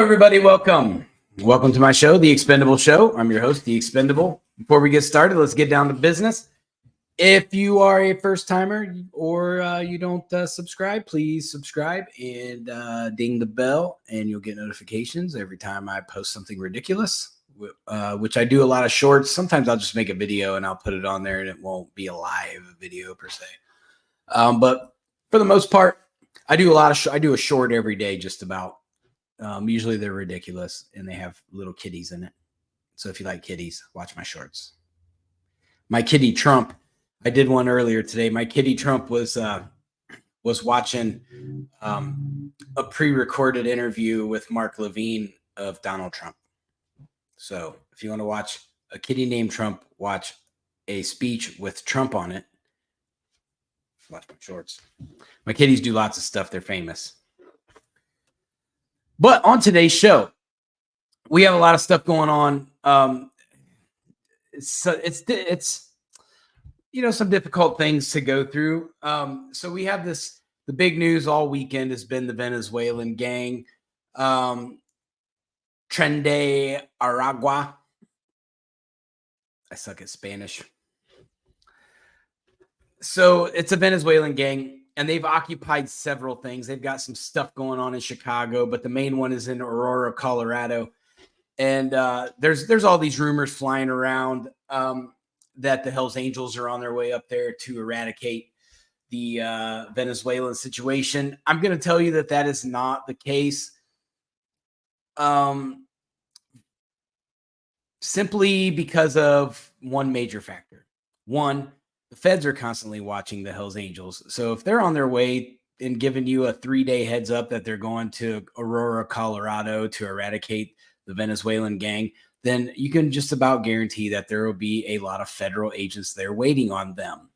everybody. Welcome to my show, The Expendable Show. I'm your host, The Expendable. Before we get started, let's get down to business. If you are a first timer or you don't subscribe, please subscribe and ding the bell, and you'll get notifications every time I post something ridiculous, which I do a lot of shorts. Sometimes I'll just make a video and I'll put it on there, and it won't be a live video per se. But for the most part, I do I do a short every day, just about. Usually they're ridiculous and they have little kitties in it. So if you like kitties, watch my shorts. My kitty Trump, I did one earlier today. My kitty Trump was watching a pre-recorded interview with Mark Levine of Donald Trump. So if you want to watch a kitty named Trump watch a speech with Trump on it, watch my shorts. My kitties do lots of stuff. They're famous. But on today's show, we have a lot of stuff going on. It's some difficult things to go through. So we have the big news all weekend has been the Venezuelan gang, Trende Aragua. I suck at Spanish. So it's a Venezuelan gang. And they've occupied several things. They've got some stuff going on in Chicago, but the main one is in Aurora, Colorado. And there's all these rumors flying around that the Hells Angels are on their way up there to eradicate the Venezuelan situation. I'm going to tell you that is not the case. Simply because of one major factor. One, the feds are constantly watching the Hells Angels. So if they're on their way and giving you a 3-day heads up that they're going to Aurora, Colorado to eradicate the Venezuelan gang, then you can just about guarantee that there will be a lot of federal agents there waiting on them.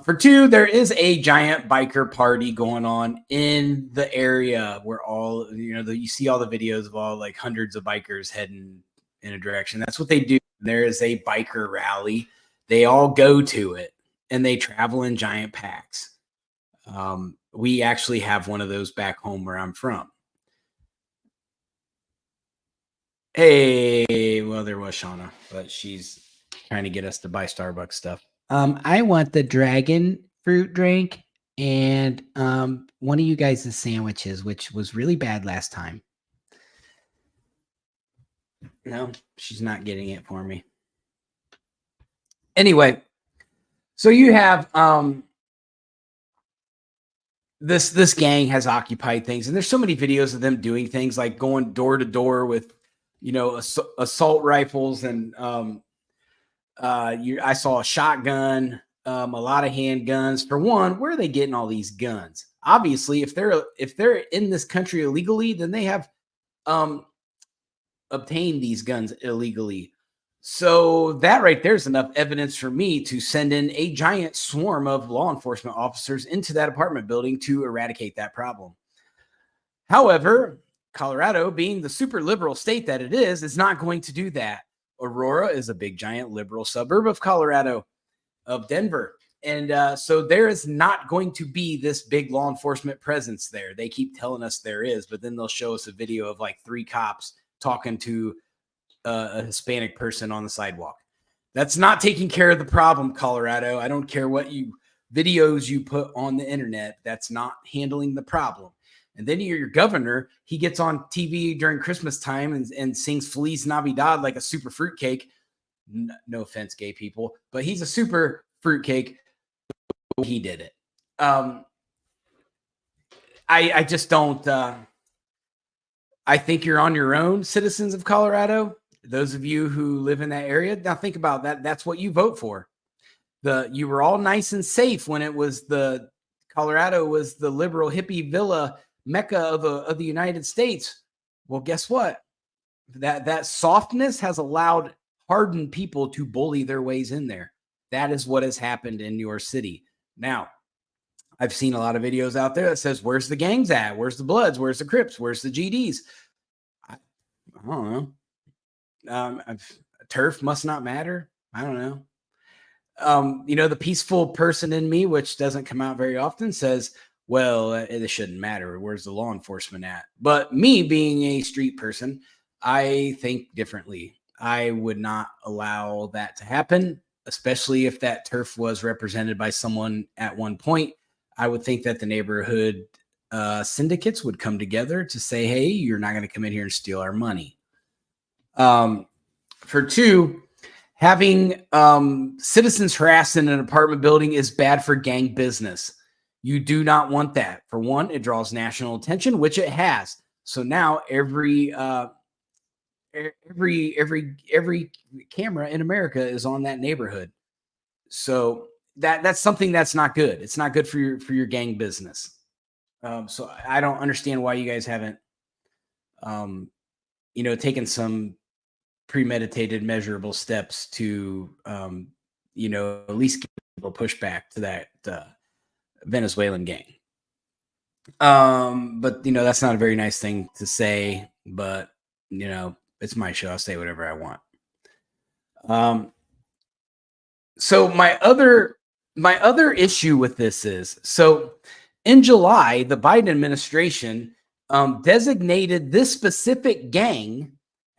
For two, there is a giant biker party going on in the area where all, you see all the videos of all like hundreds of bikers heading in a direction. That's what they do. There is a biker rally. They all go to it, and they travel in giant packs. We actually have one of those back home where I'm from. Hey, well, there was Shauna, but she's trying to get us to buy Starbucks stuff. I want the dragon fruit drink and one of you guys' sandwiches, which was really bad last time. No, she's not getting it for me. Anyway, so you have this gang has occupied things, and there's so many videos of them doing things like going door to door with assault rifles, and I saw a shotgun, a lot of handguns. For one, where are they getting all these guns? Obviously, if they're in this country illegally, then they have obtained these guns illegally. So that right there is enough evidence for me to send in a giant swarm of law enforcement officers into that apartment building to eradicate that problem. However, Colorado, being the super liberal state that it is not going to do that. Aurora is a big, giant liberal suburb of Colorado, of Denver. And so there is not going to be this big law enforcement presence there. They keep telling us there is, but then they'll show us a video of like 3 cops talking to a Hispanic person on the sidewalk. That's not taking care of the problem, Colorado. I don't care what videos you put on the internet. That's not handling the problem. And then your governor, he gets on TV during Christmas time and sings Feliz Navidad like a super fruitcake. No offense, gay people, but he's a super fruitcake. He did it. I just don't. I think you're on your own, citizens of Colorado. Those of you who live in that area, now think about that. That's what you vote for. You were all nice and safe when it was Colorado was the liberal hippie villa mecca of the United States. Well, guess what? That softness has allowed hardened people to bully their ways in there. That is what has happened in your city. Now, I've seen a lot of videos out there that says, where's the gangs at? Where's the Bloods? Where's the Crips? Where's the GDs? I don't know. Turf must not matter. I don't know. The peaceful person in me, which doesn't come out very often, says, well, it shouldn't matter. Where's the law enforcement at? But me being a street person, I think differently. I would not allow that to happen, especially if that turf was represented by someone at one point. I would think that the neighborhood syndicates would come together to say, hey, you're not going to come in here and steal our money. For two, having citizens harassed in an apartment building is bad for gang business. You do not want that. For one, it draws national attention, which it has. So now every camera in America is on that neighborhood. So that's something that's not good. It's not good for your gang business. So I don't understand why you guys haven't, taken some premeditated, measurable steps to, at least give people pushback to that Venezuelan gang. But that's not a very nice thing to say, but it's my show. I'll say whatever I want. So my other issue with this is, so in July, the Biden administration designated this specific gang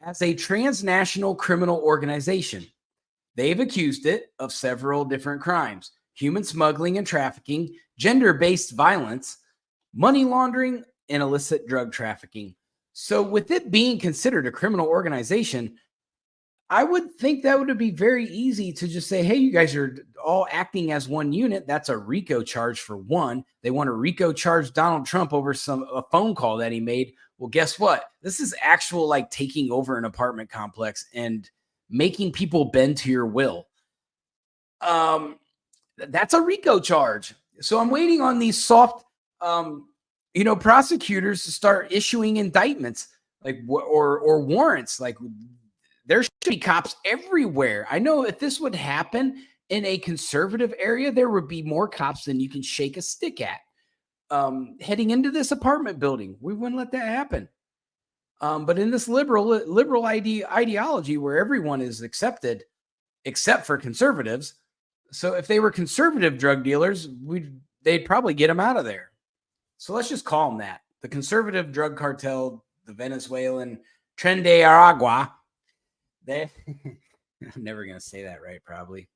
as a transnational criminal organization. They've accused it of several different crimes: human smuggling and trafficking, gender-based violence, money laundering, and illicit drug trafficking. So with it being considered a criminal organization, I would think that would be very easy to just say, hey, you guys are all acting as one unit. That's a RICO charge for one. They want to RICO charge Donald Trump over a phone call that he made. Well, guess what? This is actual like taking over an apartment complex and making people bend to your will. That's a RICO charge. So I'm waiting on these soft, prosecutors to start issuing indictments, like or warrants. Like there should be cops everywhere. I know if this would happen in a conservative area, there would be more cops than you can shake a stick at. Heading into this apartment building, we wouldn't let that happen. But in this liberal ideology where everyone is accepted, except for conservatives. So if they were conservative drug dealers, they'd probably get them out of there. So let's just call them that. The conservative drug cartel, the Venezuelan Tren de Aragua. I'm never going to say that right, probably.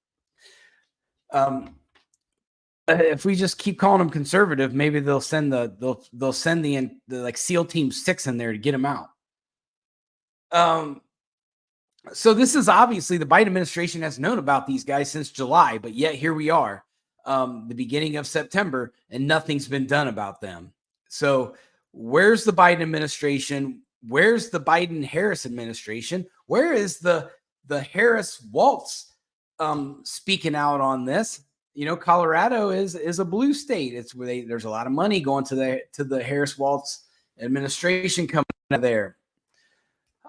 If we just keep calling them conservative, maybe they'll send the like SEAL Team 6 in there to get them out. So this is obviously the Biden administration has known about these guys since July, but yet here we are, the beginning of September, and nothing's been done about them. So where's the Biden administration? Where's the Biden-Harris administration? Where is the Harris-Waltz speaking out on this? Colorado is a blue state. It's where there's a lot of money going to the Harris-Waltz administration coming out of there.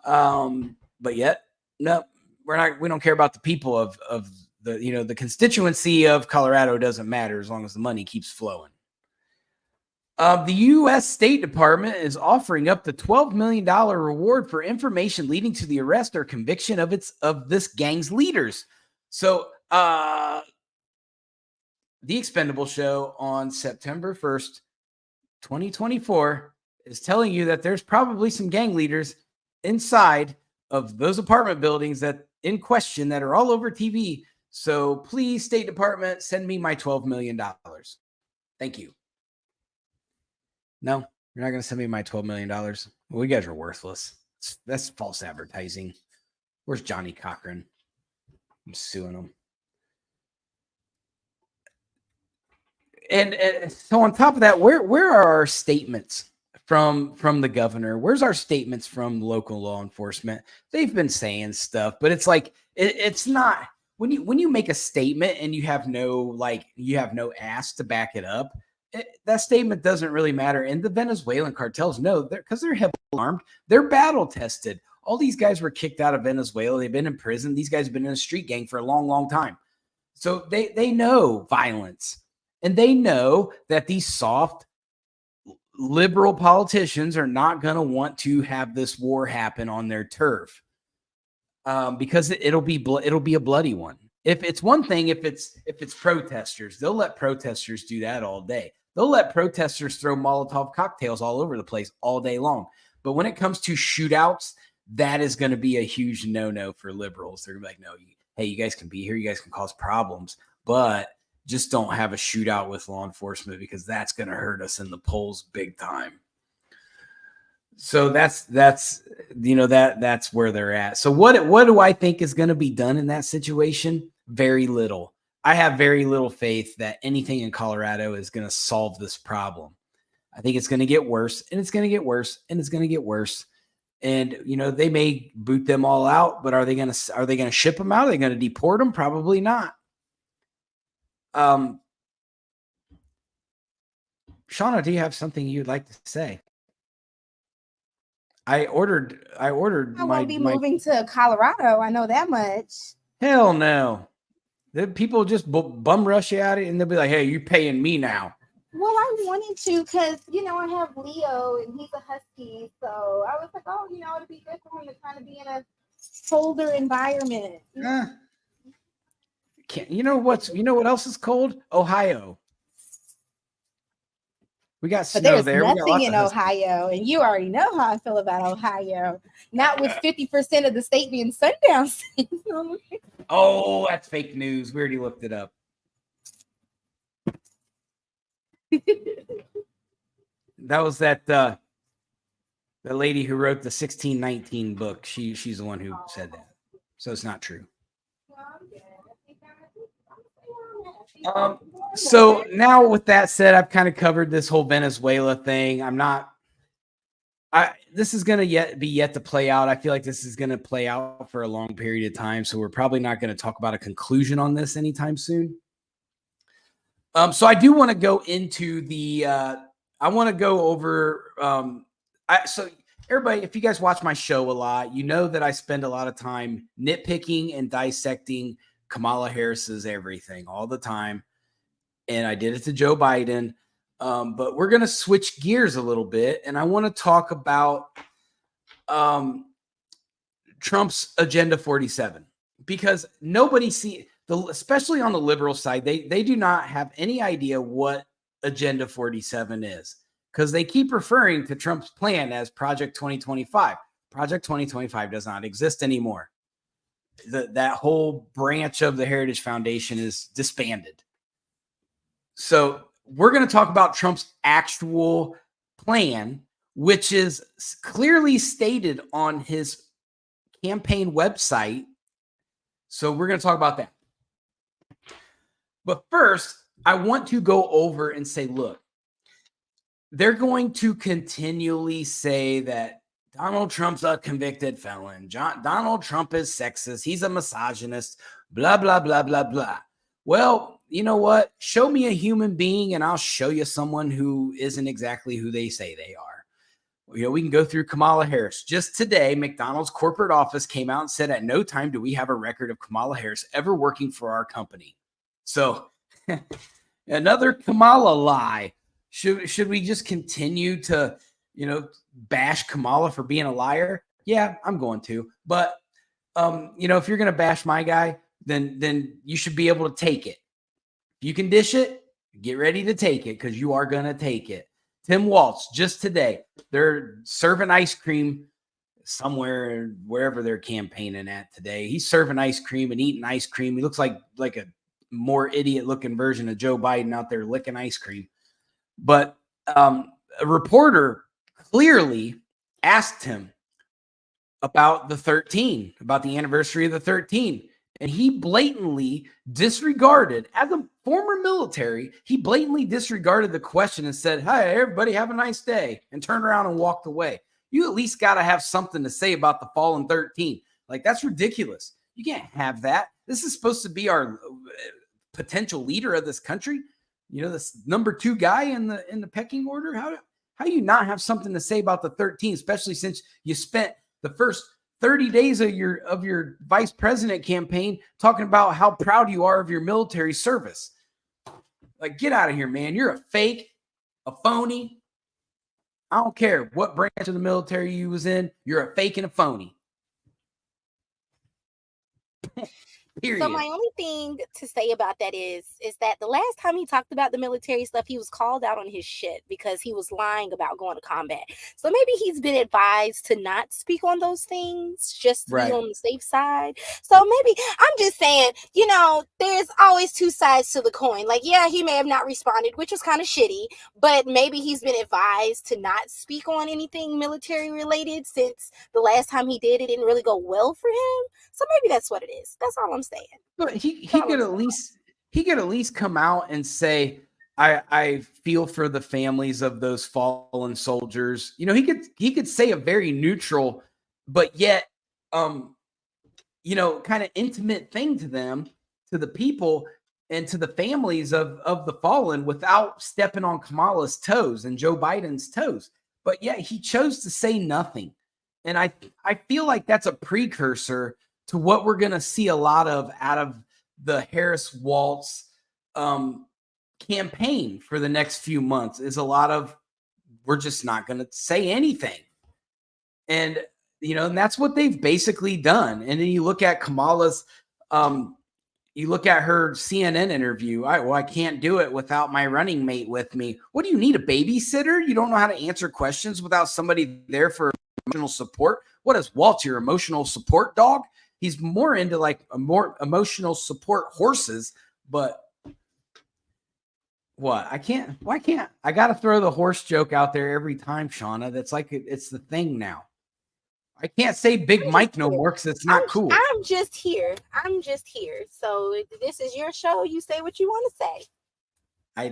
But yet, no, we don't care about the people of the, the constituency of Colorado doesn't matter as long as the money keeps flowing. The U.S. State Department is offering up to $12 million reward for information leading to the arrest or conviction of this gang's leaders. So, the Expendable Show on September 1st, 2024 is telling you that there's probably some gang leaders inside of those apartment buildings that in question that are all over TV. So please, State Department, send me my $12 million. Thank you. No, you're not going to send me my $12 million. Well, you guys are worthless. That's false advertising. Where's Johnny Cochran? I'm suing him. And so on top of that, where are our statements from the governor? Where's our statements from local law enforcement? They've been saying stuff, but it's like it's not when you make a statement and you have no ass to back it up. That statement doesn't really matter. And the Venezuelan cartels know because they're heavily armed, they're battle tested. All these guys were kicked out of Venezuela. They've been in prison. These guys have been in a street gang for a long, long time. So they know violence. And they know that these soft liberal politicians are not going to want to have this war happen on their turf, because it'll be a bloody one. If it's one thing, if it's protesters, they'll let protesters do that all day. they'll let protesters throw Molotov cocktails all over the place all day long. But when it comes to shootouts, that is going to be a huge no-no for liberals. They're going to be like, no, hey, you guys can be here. You guys can cause problems, but just don't have a shootout with law enforcement because that's going to hurt us in the polls big time. So that's where they're at. So what do I think is going to be done in that situation? Very little. I have very little faith that anything in Colorado is going to solve this problem. I think it's going to get worse, and it's going to get worse, and it's going to get worse. And they may boot them all out, but are they going to ship them out? Are they going to deport them? Probably not. Shauna, do you have something you'd like to say? I ordered. I won't be moving to Colorado. I know that much. Hell no. The people just bum rush you out, and they'll be like, "Hey, you're paying me now." Well, I wanted to because I have Leo and he's a husky, so I was like, oh, it'd be good for him to kind of be in a colder environment. You know what else is cold? Ohio. We got snow there's there. Nothing in Ohio, and you already know how I feel about Ohio. Not with 50% of the state being sundown. Oh, that's fake news. We already looked it up. That was the lady who wrote the 1619 book. She's the one who said that. So it's not true. So now with that said, I've kind of covered this whole Venezuela thing. This is going to be yet to play out. I feel like this is going to play out for a long period of time. So we're probably not going to talk about a conclusion on this anytime soon. So I do want to go into I want to go over, so everybody, if you guys watch my show a lot, you know that I spend a lot of time nitpicking and dissecting Kamala Harris's everything all the time. And I did it to Joe Biden. But we're going to switch gears a little bit. And I want to talk about Trump's Agenda 47, because nobody especially on the liberal side, they do not have any idea what Agenda 47 is, because they keep referring to Trump's plan as Project 2025. Project 2025 does not exist anymore. That whole branch of the Heritage Foundation is disbanded. So we're going to talk about Trump's actual plan, which is clearly stated on his campaign website. So we're going to talk about that. But first, I want to go over and say, look, they're going to continually say that Donald Trump's a convicted felon. Donald Trump is sexist. He's a misogynist, blah, blah, blah, blah, blah. Well, you know what? Show me a human being and I'll show you someone who isn't exactly who they say they are. We can go through Kamala Harris. Just today, McDonald's corporate office came out and said, at no time do we have a record of Kamala Harris ever working for our company. So another Kamala lie. Should we just continue to, bash Kamala for being a liar? Yeah, I'm going to. But, if you're going to bash my guy, then you should be able to take it. If you can dish it, get ready to take it, because you are going to take it. Tim Walz, just today, they're serving ice cream somewhere, wherever they're campaigning at today. He's serving ice cream and eating ice cream. He looks like a more idiot-looking version of Joe Biden out there licking ice cream. But a reporter clearly asked him about about the anniversary of the 13. And he blatantly disregarded, as a former military, he blatantly disregarded the question and said, "Hey, everybody, have a nice day," and turned around and walked away. You at least got to have something to say about the fallen 13. Like, that's ridiculous. You can't have that. This is supposed to be our potential leader of this country. This number 2 guy in the pecking order. How do you not have something to say about the 13, especially since you spent the first 30 days of your vice president campaign talking about how proud you are of your military service? Like, get out of here, man. You're a fake, a phony. I don't care what branch of the military you was in. You're a fake and a phony. Period. So my only thing to say about that is that the last time he talked about the military stuff, he was called out on his shit because he was lying about going to combat. So maybe he's been advised to not speak on those things, just to be on the safe side. So maybe I'm just saying, there's always two sides to the coin. Like, yeah, he may have not responded, which was kind of shitty, but maybe he's been advised to not speak on anything military related since the last time he did, it didn't really go well for him. So maybe that's what it is. That's all I'm saying. But he could at least come out and say, I feel for the families of those fallen soldiers. He could say a very neutral, but yet kind of intimate thing to them, to the people and to the families of the fallen without stepping on Kamala's toes and Joe Biden's toes. But yet he chose to say nothing. And I feel like that's a precursor to what we're going to see a lot of out of the Harris Waltz campaign for the next few months is a lot of, we're just not going to say anything. And, and that's what they've basically done. And then you look at Kamala's, you look at her CNN interview. I can't do it without my running mate with me. What do you need, a babysitter? You don't know how to answer questions without somebody there for emotional support? What is Walt, your emotional support dog? He's more into like a more emotional support horses, but what? Why can't I got to throw the horse joke out there every time, Shauna? That's like, it's the thing now. I can't say Big Mike no more because it's not cool. I'm just here. So this is your show. You say what you want to say. I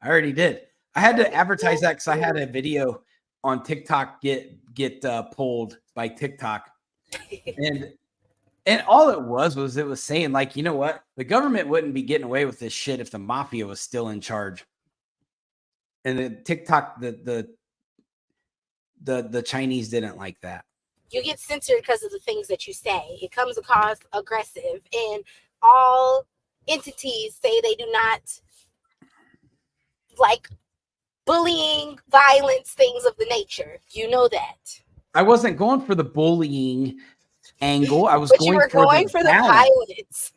already did. I had to advertise that because I had a video on TikTok get pulled by TikTok. And all it was saying, like, you know what? The government wouldn't be getting away with this shit if the mafia was still in charge. And the TikTok, the Chinese didn't like that. You get censored because of the things that you say. It comes across aggressive, and all entities say they do not like bullying, violence, things of the nature. You know that. I wasn't going for the bullying angle. I was going for the violence.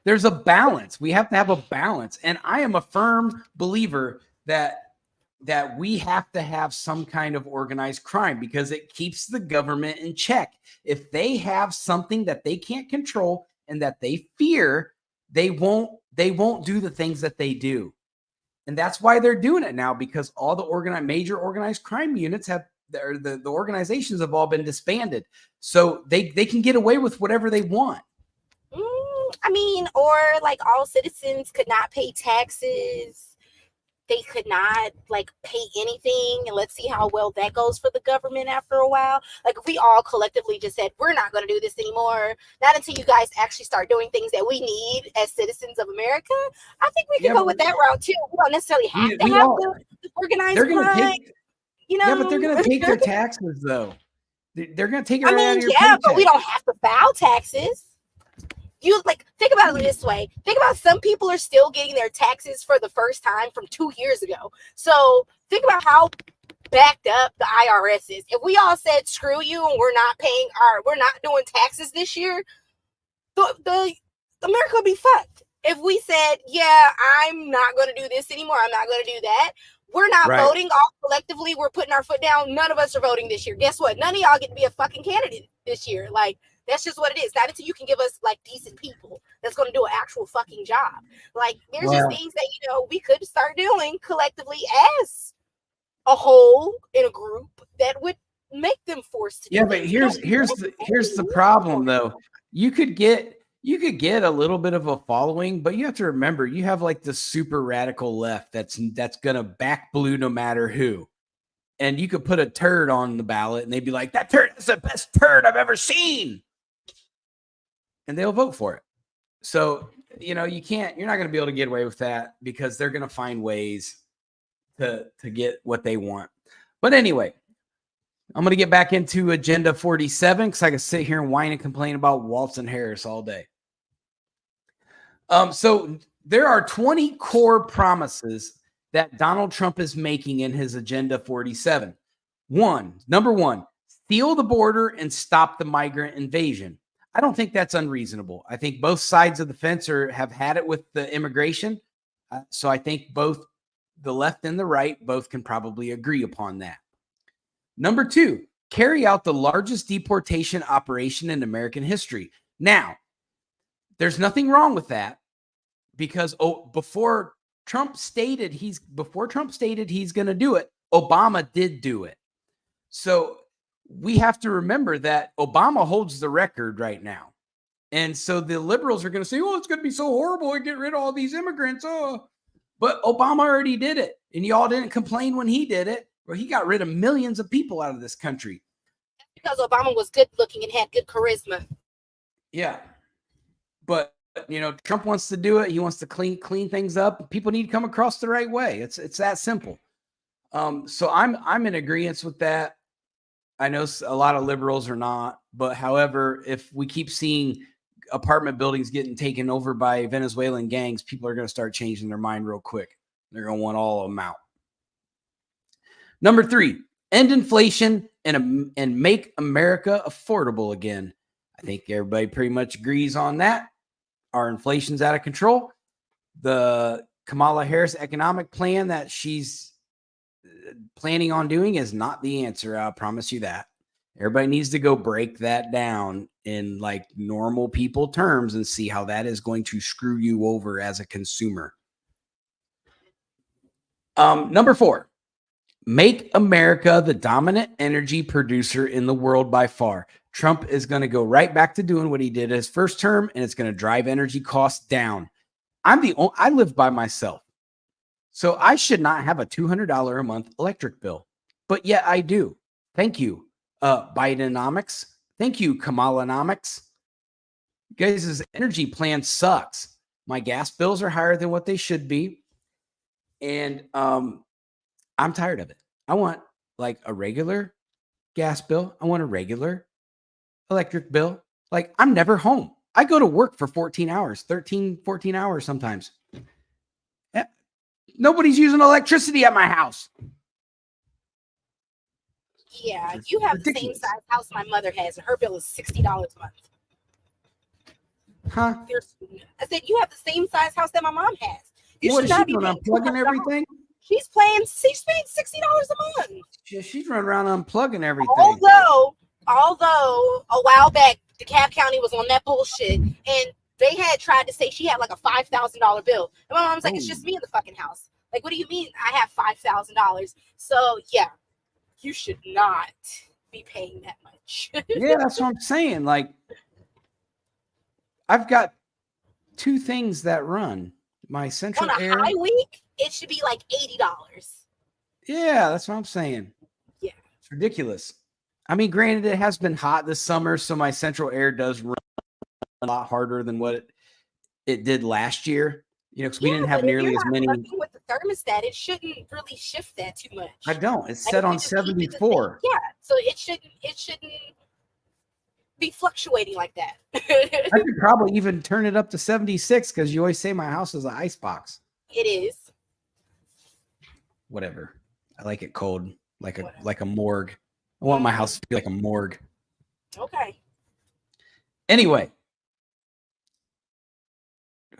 There's a balance. We have to have a balance. And I am a firm believer that we have to have some kind of organized crime because it keeps the government in check. If they have something that they can't control and that they fear, they won't do the things that they do. And that's why they're doing it now, because all the major organized crime units the organizations have all been disbanded. So they can get away with whatever they want. Or like all citizens could not pay taxes. They could not like pay anything, and let's see how well that goes for the government after a while. Like if we all collectively just said, we're not going to do this anymore, not until you guys actually start doing things that we need as citizens of America. I think we can go with that route too. We don't necessarily have to have the organized crime. Yeah, but they're going to take their taxes though. They're going to take it out of your paycheck. But we don't have to file taxes. You think about it this way. Think about some people are still getting their taxes for the first time from 2 years ago. So think about how backed up the IRS is. If we all said screw you and we're not doing taxes this year, the America would be fucked. If we said, yeah, I'm not going to do this anymore, I'm not going to do that. We're not voting all collectively. We're putting our foot down. None of us are voting this year. Guess what? None of y'all get to be a fucking candidate this year. Like, that's just what it is. Not until you can give us like decent people that's going to do an actual fucking job. Like there's just things that, we could start doing collectively as a whole in a group that would make them forced to do. Yeah, but here's the problem though. You could get a little bit of a following, but you have to remember you have like the super radical left that's going to back blue no matter who. And you could put a turd on the ballot and they'd be like, that turd is the best turd I've ever seen. And they'll vote for it. So, you're not going to be able to get away with that because they're going to find ways to get what they want. But anyway, I'm going to get back into Agenda 47 because I can sit here and whine and complain about Waltz and Harris all day. So there are 20 core promises that Donald Trump is making in his Agenda 47. Number one, seal the border and stop the migrant invasion. I don't think that's unreasonable. I think both sides of the fence have had it with the immigration. So I think both the left and the right both can probably agree upon that. Number 2, carry out the largest deportation operation in American history. Now, there's nothing wrong with that because before Trump stated he's going to do it, Obama did do it. So we have to remember that Obama holds the record right now. And so the liberals are going to say, oh, it's going to be so horrible to get rid of all these immigrants. Oh, but Obama already did it. And y'all didn't complain when he did it. Well, he got rid of millions of people out of this country. Because Obama was good looking and had good charisma. Yeah. But, Trump wants to do it. He wants to clean things up. People need to come across the right way. It's that simple. So I'm in agreement with that. I know a lot of liberals are not, but however, if we keep seeing apartment buildings getting taken over by Venezuelan gangs, people are going to start changing their mind real quick. They're going to want all of them out. Number 3, end inflation and make America affordable again. I think everybody pretty much agrees on that. Our inflation's out of control. The Kamala Harris economic plan that she's planning on doing is not the answer. I'll promise you that. Everybody needs to go break that down in like normal people terms and see how that is going to screw you over as a consumer. Number 4, make America the dominant energy producer in the world by far. Trump is going to go right back to doing what he did his first term, and it's going to drive energy costs down. I live by myself. So I should not have a $200 a month electric bill, but yet I do. Thank you, Bidenomics. Thank you, Kamalanomics. Guys' energy plan sucks. My gas bills are higher than what they should be. And I'm tired of it. I want like a regular gas bill. I want a regular electric bill. Like I'm never home. I go to work for 14 hours, 13, 14 hours sometimes. Nobody's using electricity at my house. Yeah, you have the same size house my mother has, and her bill is $60 a month. Huh? I said, you have the same size house that my mom has. You What should is not she be doing? Unplugging everything? She's paying $60 a month. She's running around unplugging everything. Although a while back, DeKalb County was on that bullshit, and they had tried to say she had like a $5,000 bill. And my mom's like, it's just me in the fucking house. Like, what do you mean I have $5,000? So, yeah, you should not be paying that much. Yeah, that's what I'm saying. Like, I've got 2 things that run. My central air. On a high week, it should be like $80. Yeah, that's what I'm saying. Yeah. It's ridiculous. I mean, granted, it has been hot this summer, so my central air does run a lot harder than what it did last year. Because we didn't have nearly as many. With the thermostat, it shouldn't really shift that too much. I don't. It's set on 74. Yeah, so it shouldn't be fluctuating like that. I could probably even turn it up to 76 because you always say my house is an ice box. It is. Whatever. I like it cold, like a morgue. I want my house to be like a morgue. Okay. Anyway.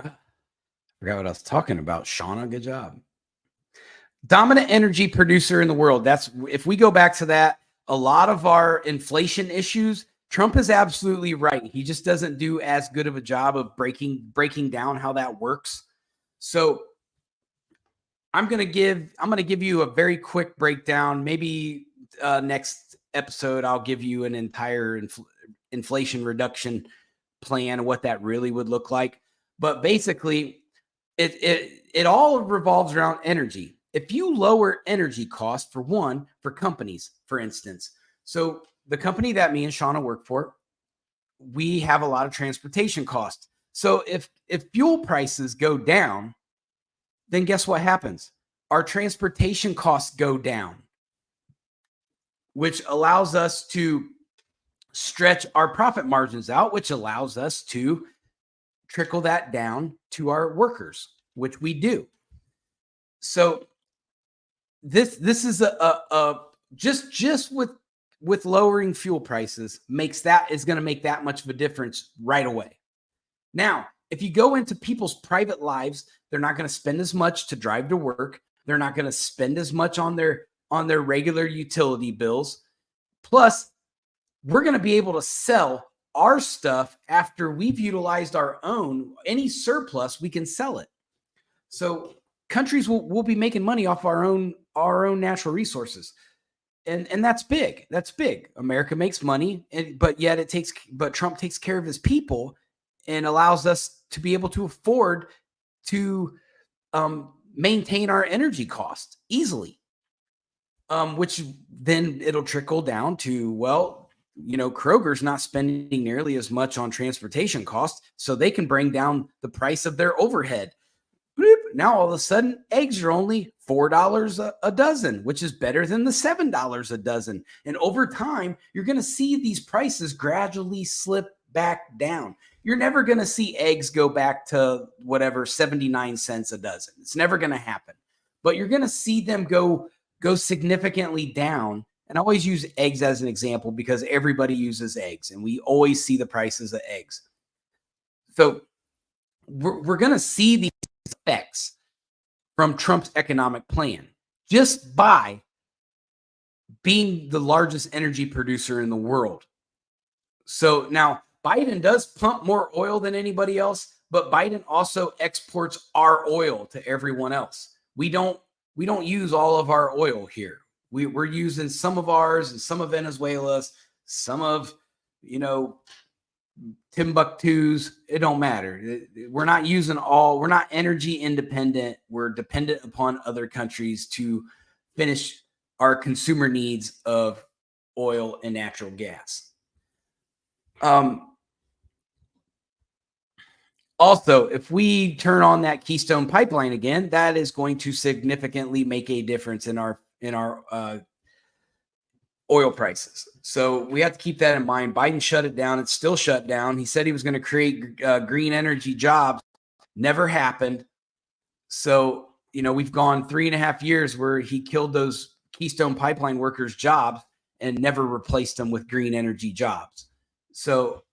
I forgot what I was talking about. Shauna, good job. Dominant energy producer in the world. If we go back to that, a lot of our inflation issues, Trump is absolutely right. He just doesn't do as good of a job of breaking down how that works. So I'm going to give you a very quick breakdown. Maybe next episode, I'll give you an entire inflation reduction plan, what that really would look like. But basically, it all revolves around energy. If you lower energy costs, for companies, for instance, so the company that me and Shauna work for, we have a lot of transportation costs. So if fuel prices go down, then guess what happens? Our transportation costs go down, which allows us to stretch our profit margins out, which allows us to trickle that down to our workers, which we do. So this is a just with with lowering fuel prices is going to make that much of a difference right away. Now, if you go into people's private lives, they're not going to spend as much to drive to work. They're not going to spend as much on their regular utility bills. Plus, we're going to be able to sell our stuff after we've utilized our own. Any surplus, we can sell it. So countries will be making money off our own natural resources. And that's big. That's big. America makes money, but Trump takes care of his people and allows us to be able to afford to maintain our energy costs easily. Which then it'll trickle down to, Kroger's not spending nearly as much on transportation costs, so they can bring down the price of their overhead. Now all of a sudden, eggs are only $4 a dozen, which is better than the $7 a dozen. And over time, you're going to see these prices gradually slip back down. You're never going to see eggs go back to whatever 79 cents a dozen. It's never going to happen. But you're going to see them go significantly down. And I always use eggs as an example because everybody uses eggs, and we always see the prices of eggs. So we're going to see these effects from Trump's economic plan just by being the largest energy producer in the world. So now Biden does pump more oil than anybody else, but Biden also exports our oil to everyone else. We don't use all of our oil here. We're using some of ours and some of Venezuela's, some of, Timbuktu's. It don't matter. We're not using all. We're not energy independent. We're dependent upon other countries to finish our consumer needs of oil and natural gas. Also, if we turn on that Keystone pipeline again, that is going to significantly make a difference in our oil prices. So we have to keep that in mind. Biden shut it down. It's still shut down. He said he was going to create green energy jobs. Never happened. So, we've gone 3.5 years where he killed those Keystone pipeline workers' jobs and never replaced them with green energy jobs. So,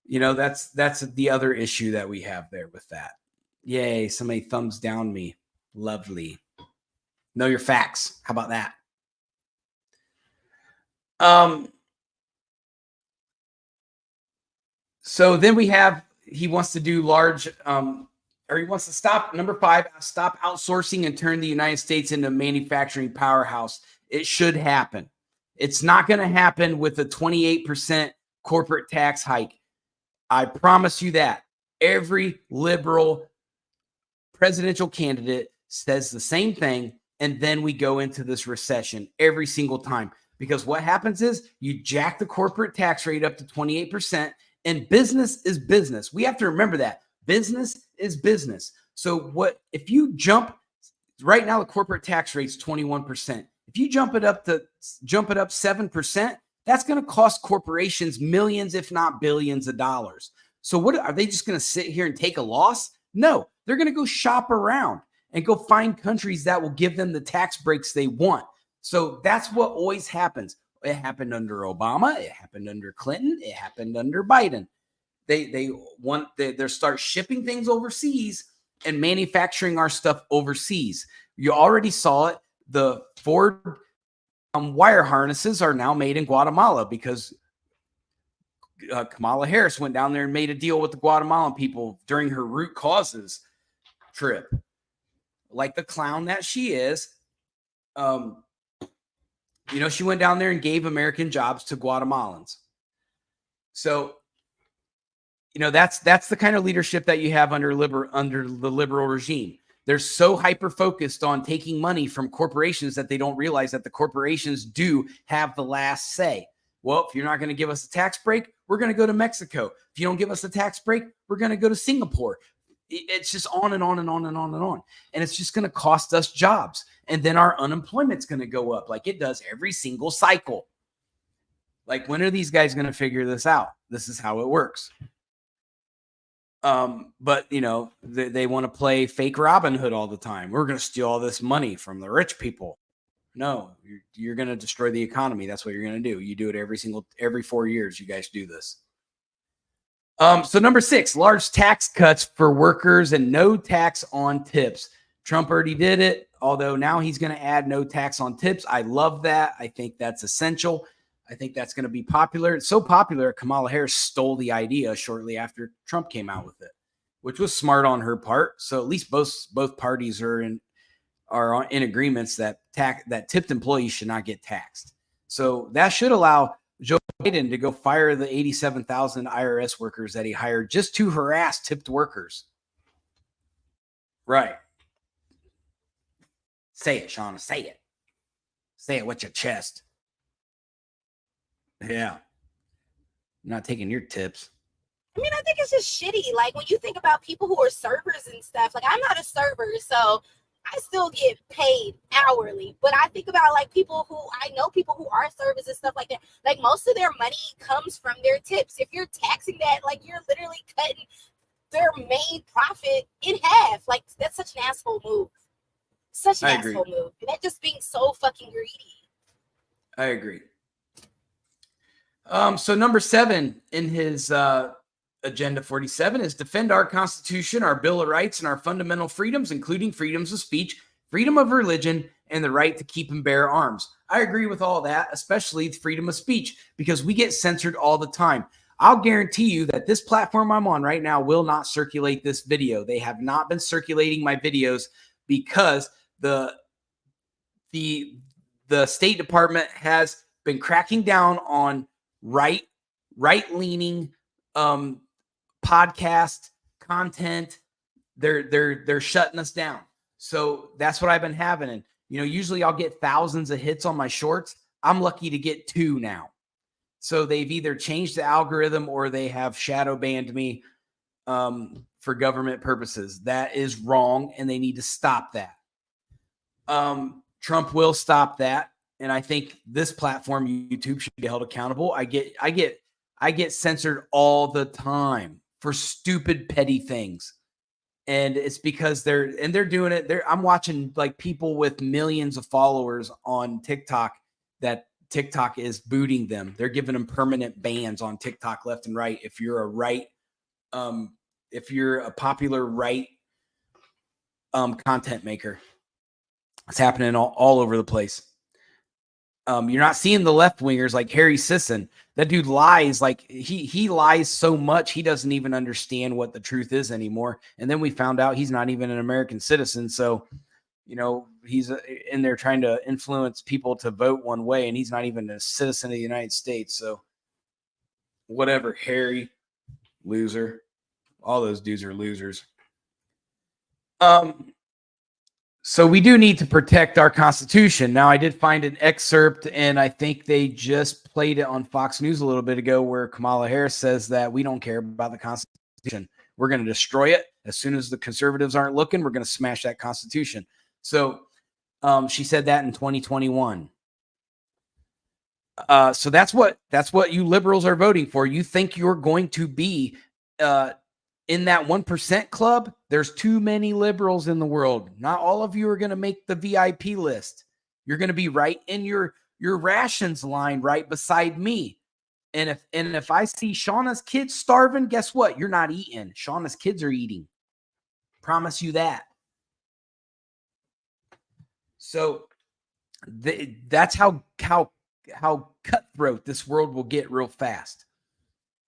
that's the other issue that we have there with that. Yay, somebody thumbs down me. Lovely. Know your facts. How about that? So then he wants to do large, or he wants to stop, number 5, stop outsourcing and turn the United States into a manufacturing powerhouse. It should happen. It's not going to happen with a 28% corporate tax hike. I promise you that. Every liberal presidential candidate says the same thing, and then we go into this recession every single time. Because what happens is you jack the corporate tax rate up to 28%, and business is business. We have to remember that. Business is business. So if you jump, right now the corporate tax rate's 21%. If you jump it up 7%, that's going to cost corporations millions, if not billions of dollars. So what are they just going to sit here and take a loss? No, they're going to go shop around and go find countries that will give them the tax breaks they want. So that's what always happens. It happened under Obama. It happened under Clinton. It happened under Biden. They start shipping things overseas and manufacturing our stuff overseas. You already saw it. The Ford wire harnesses are now made in Guatemala because Kamala Harris went down there and made a deal with the Guatemalan people during her root causes trip. Like the clown that she is, she went down there and gave American jobs to Guatemalans. So, that's the kind of leadership that you have under the liberal regime. They're so hyper-focused on taking money from corporations that they don't realize that the corporations do have the last say. Well, if you're not going to give us a tax break, we're going to go to Mexico. If you don't give us a tax break, we're going to go to Singapore. It's just on and on and on and on and on. And it's just going to cost us jobs. And then our unemployment's going to go up like it does every single cycle. Like, when are these guys going to figure this out? This is how it works. But they want to play fake Robin Hood all the time. We're going to steal all this money from the rich people. No, you're going to destroy the economy. That's what you're going to do. You do it every 4 years. You guys do this. So number 6, large tax cuts for workers and no tax on tips. Trump already did it, although now he's going to add no tax on tips. I love that. I think that's essential. I think that's going to be popular. It's so popular, Kamala Harris stole the idea shortly after Trump came out with it, which was smart on her part. So at least both parties are in agreements that tipped employees should not get taxed. So that should allow Joe Biden to go fire the 87,000 IRS workers that he hired just to harass tipped workers. Right. Say it, Shauna. Say it. Say it with your chest. Yeah. I'm not taking your tips. I mean, I think it's just shitty. Like, when you think about people who are servers and stuff, like, I'm not a server, so I still get paid hourly. But I think about, like, people who are servers and stuff like that. Like, most of their money comes from their tips. If you're taxing that, like, you're literally cutting their main profit in half. Like, that's such an asshole move. Such an asshole move. And that just being so fucking greedy. I agree. So number 7 in his Agenda 47 is defend our Constitution, our Bill of Rights, and our fundamental freedoms, including freedoms of speech, freedom of religion, and the right to keep and bear arms. I agree with all that, especially freedom of speech, because we get censored all the time. I'll guarantee you that this platform I'm on right now will not circulate this video. They have not been circulating my videos because the State Department has been cracking down on right-leaning podcast content. They're shutting us down. So that's what I've been having. And usually I'll get thousands of hits on my shorts. I'm lucky to get 2 now. So they've either changed the algorithm or they have shadow banned me for government purposes. That is wrong, and they need to stop that. Trump will stop that, and I think this platform, YouTube, should be held accountable. I get censored all the time for stupid, petty things, and it's because they're doing it. I'm watching like people with millions of followers on TikTok that TikTok is booting them. They're giving them permanent bans on TikTok left and right. If you're a popular right content maker, it's happening all over the place. You're not seeing the left wingers like Harry Sisson. That dude lies. Like he lies so much he doesn't even understand what the truth is anymore. And then we found out he's not even an American citizen. So, he's in there trying to influence people to vote one way, and he's not even a citizen of the United States. So, whatever, Harry, loser. All those dudes are losers. So we do need to protect our Constitution. Now, I did find an excerpt, and I think they just played it on Fox News a little bit ago, where Kamala Harris says that we don't care about the Constitution. We're going to destroy it. As soon as the conservatives aren't looking, we're going to smash that Constitution. So she said that in 2021. So that's what you liberals are voting for. You think you're going to be in that 1% club? There's too many liberals in the world. Not all of you are going to make the VIP list. You're going to be right in your rations line right beside me. And if I see Shauna's kids starving, guess what? You're not eating. Shauna's kids are eating. Promise you that. So that's how cutthroat this world will get real fast.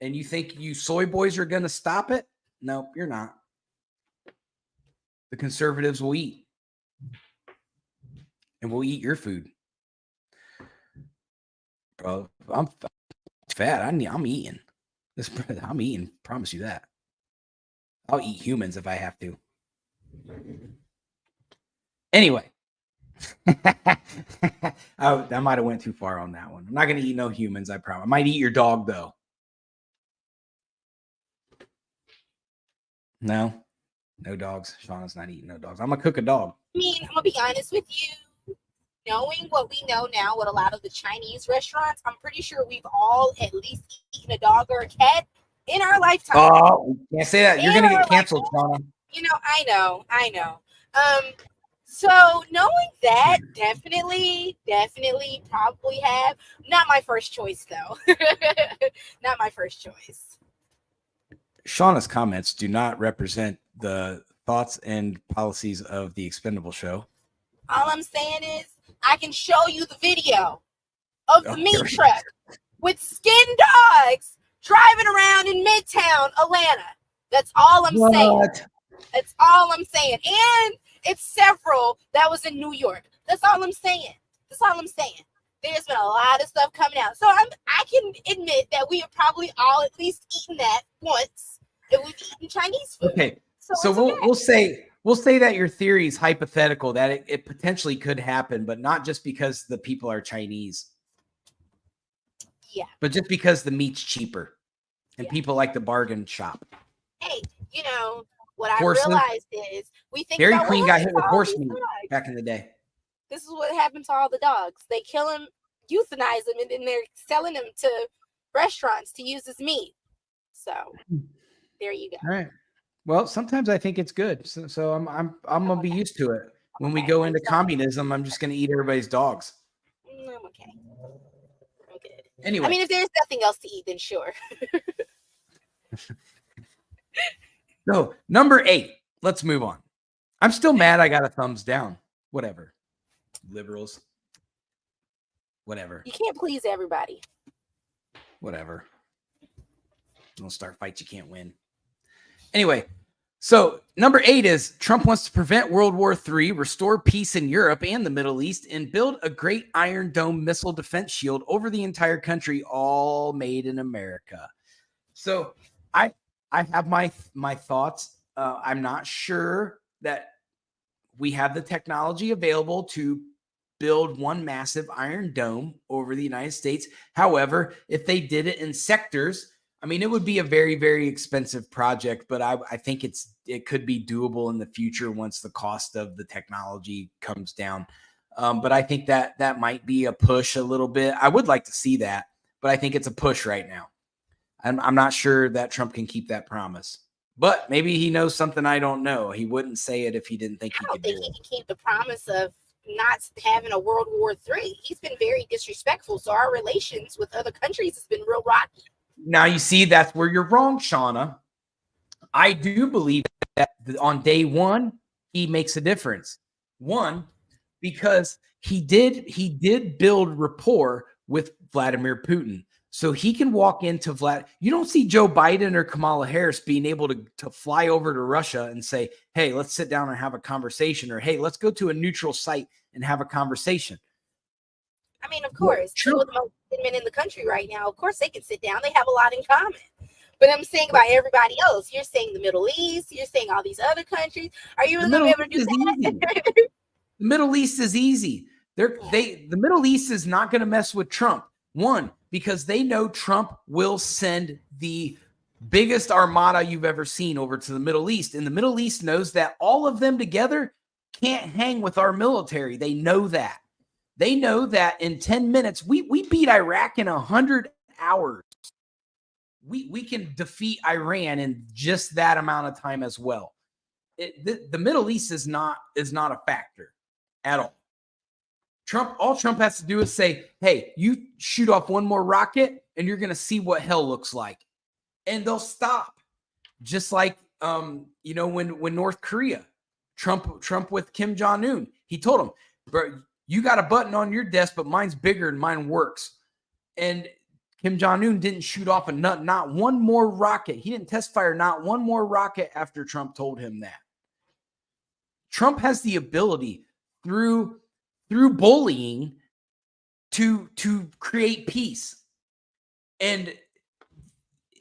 And you think you soy boys are going to stop it? Nope, you're not. The conservatives will eat. And we'll eat your food. Bro, I'm fat. I'm eating. I'm eating. Promise you that. I'll eat humans if I have to. Anyway. I might have went too far on that one. I'm not going to eat no humans, I promise. I might eat your dog, though. No dogs. Shauna's not eating no dogs. I'm going to cook a dog. I mean, I'm going to be honest with you. Knowing what we know now with a lot of the Chinese restaurants, I'm pretty sure we've all at least eaten a dog or a cat in our lifetime. Oh, can't say that. You're going to get canceled, Shauna. I know. So knowing that, definitely probably have. Not my first choice though. Not my first choice. Shauna's comments do not represent the thoughts and policies of the Expendable Show. All I'm saying is I can show you the video of the meat truck with skinned dogs driving around in Midtown Atlanta. That's all I'm saying. That's all I'm saying. And it's several that was in New York. That's all I'm saying. That's all I'm saying. There's been a lot of stuff coming out. So I can admit that we have probably all at least eaten that once if we've eaten Chinese food. Okay. So we'll say that your theory is hypothetical, that it potentially could happen, but not just because the people are Chinese. Yeah. But just because the meat's cheaper and people like to bargain shop. Hey, you know, what I realized is we think Dairy about Queen got hit with horse meat back in the day. This is what happened to all the dogs. They kill them, euthanize them, and then they're selling them to restaurants to use as meat. So there you go. All right. Well, sometimes I think it's good. So I'm gonna be used to it. When we go into communism, I'm just gonna eat everybody's dogs. I'm okay. I'm good. Anyway, I mean, if there's nothing else to eat, then sure. So number 8. Let's move on. I'm still mad. I got a thumbs down. Whatever. Liberals. Whatever. You can't please everybody. Whatever. Don't start fights you can't win. Anyway, so number 8 is Trump wants to prevent World War III, restore peace in Europe and the Middle East, and build a great Iron Dome missile defense shield over the entire country, all made in America. So I have my thoughts. I'm not sure that we have the technology available to build one massive Iron Dome over the United States. However, if they did it in sectors, I mean, it would be a very, very expensive project, but I think it could be doable in the future once the cost of the technology comes down. But I think that might be a push a little bit. I would like to see that, but I think it's a push right now. I'm not sure that Trump can keep that promise, but maybe he knows something I don't know. He wouldn't say it if he didn't think he could do it. I don't think he can keep the promise of not having a World War III. He's been very disrespectful, so our relations with other countries has been real rocky. Now, you see, that's where you're wrong, Shauna. I do believe that on day one, he makes a difference. One, because he did build rapport with Vladimir Putin. So he can walk into You don't see Joe Biden or Kamala Harris being able to fly over to Russia and say, hey, let's sit down and have a conversation, or hey, let's go to a neutral site and have a conversation. I mean, of course, two of the most men in the country right now, of course, they can sit down. They have a lot in common. But I'm saying about everybody else. You're saying the Middle East. You're saying all these other countries. Are you really going to be able to do that? The Middle East is easy. The Middle East is not going to mess with Trump. One, because they know Trump will send the biggest armada you've ever seen over to the Middle East. And the Middle East knows that all of them together can't hang with our military. They know that. They know that in 10 minutes, we beat Iraq in 100 hours. We can defeat Iran in just that amount of time as well. The Middle East is not a factor at all. All Trump has to do is say, hey, you shoot off one more rocket and you're going to see what hell looks like. And they'll stop. Just like, when North Korea, Trump with Kim Jong-un, he told him, bro, you got a button on your desk, but mine's bigger and mine works. And Kim Jong-un didn't shoot off not one more rocket. He didn't test fire not one more rocket after Trump told him that. Trump has the ability through bullying to create peace. And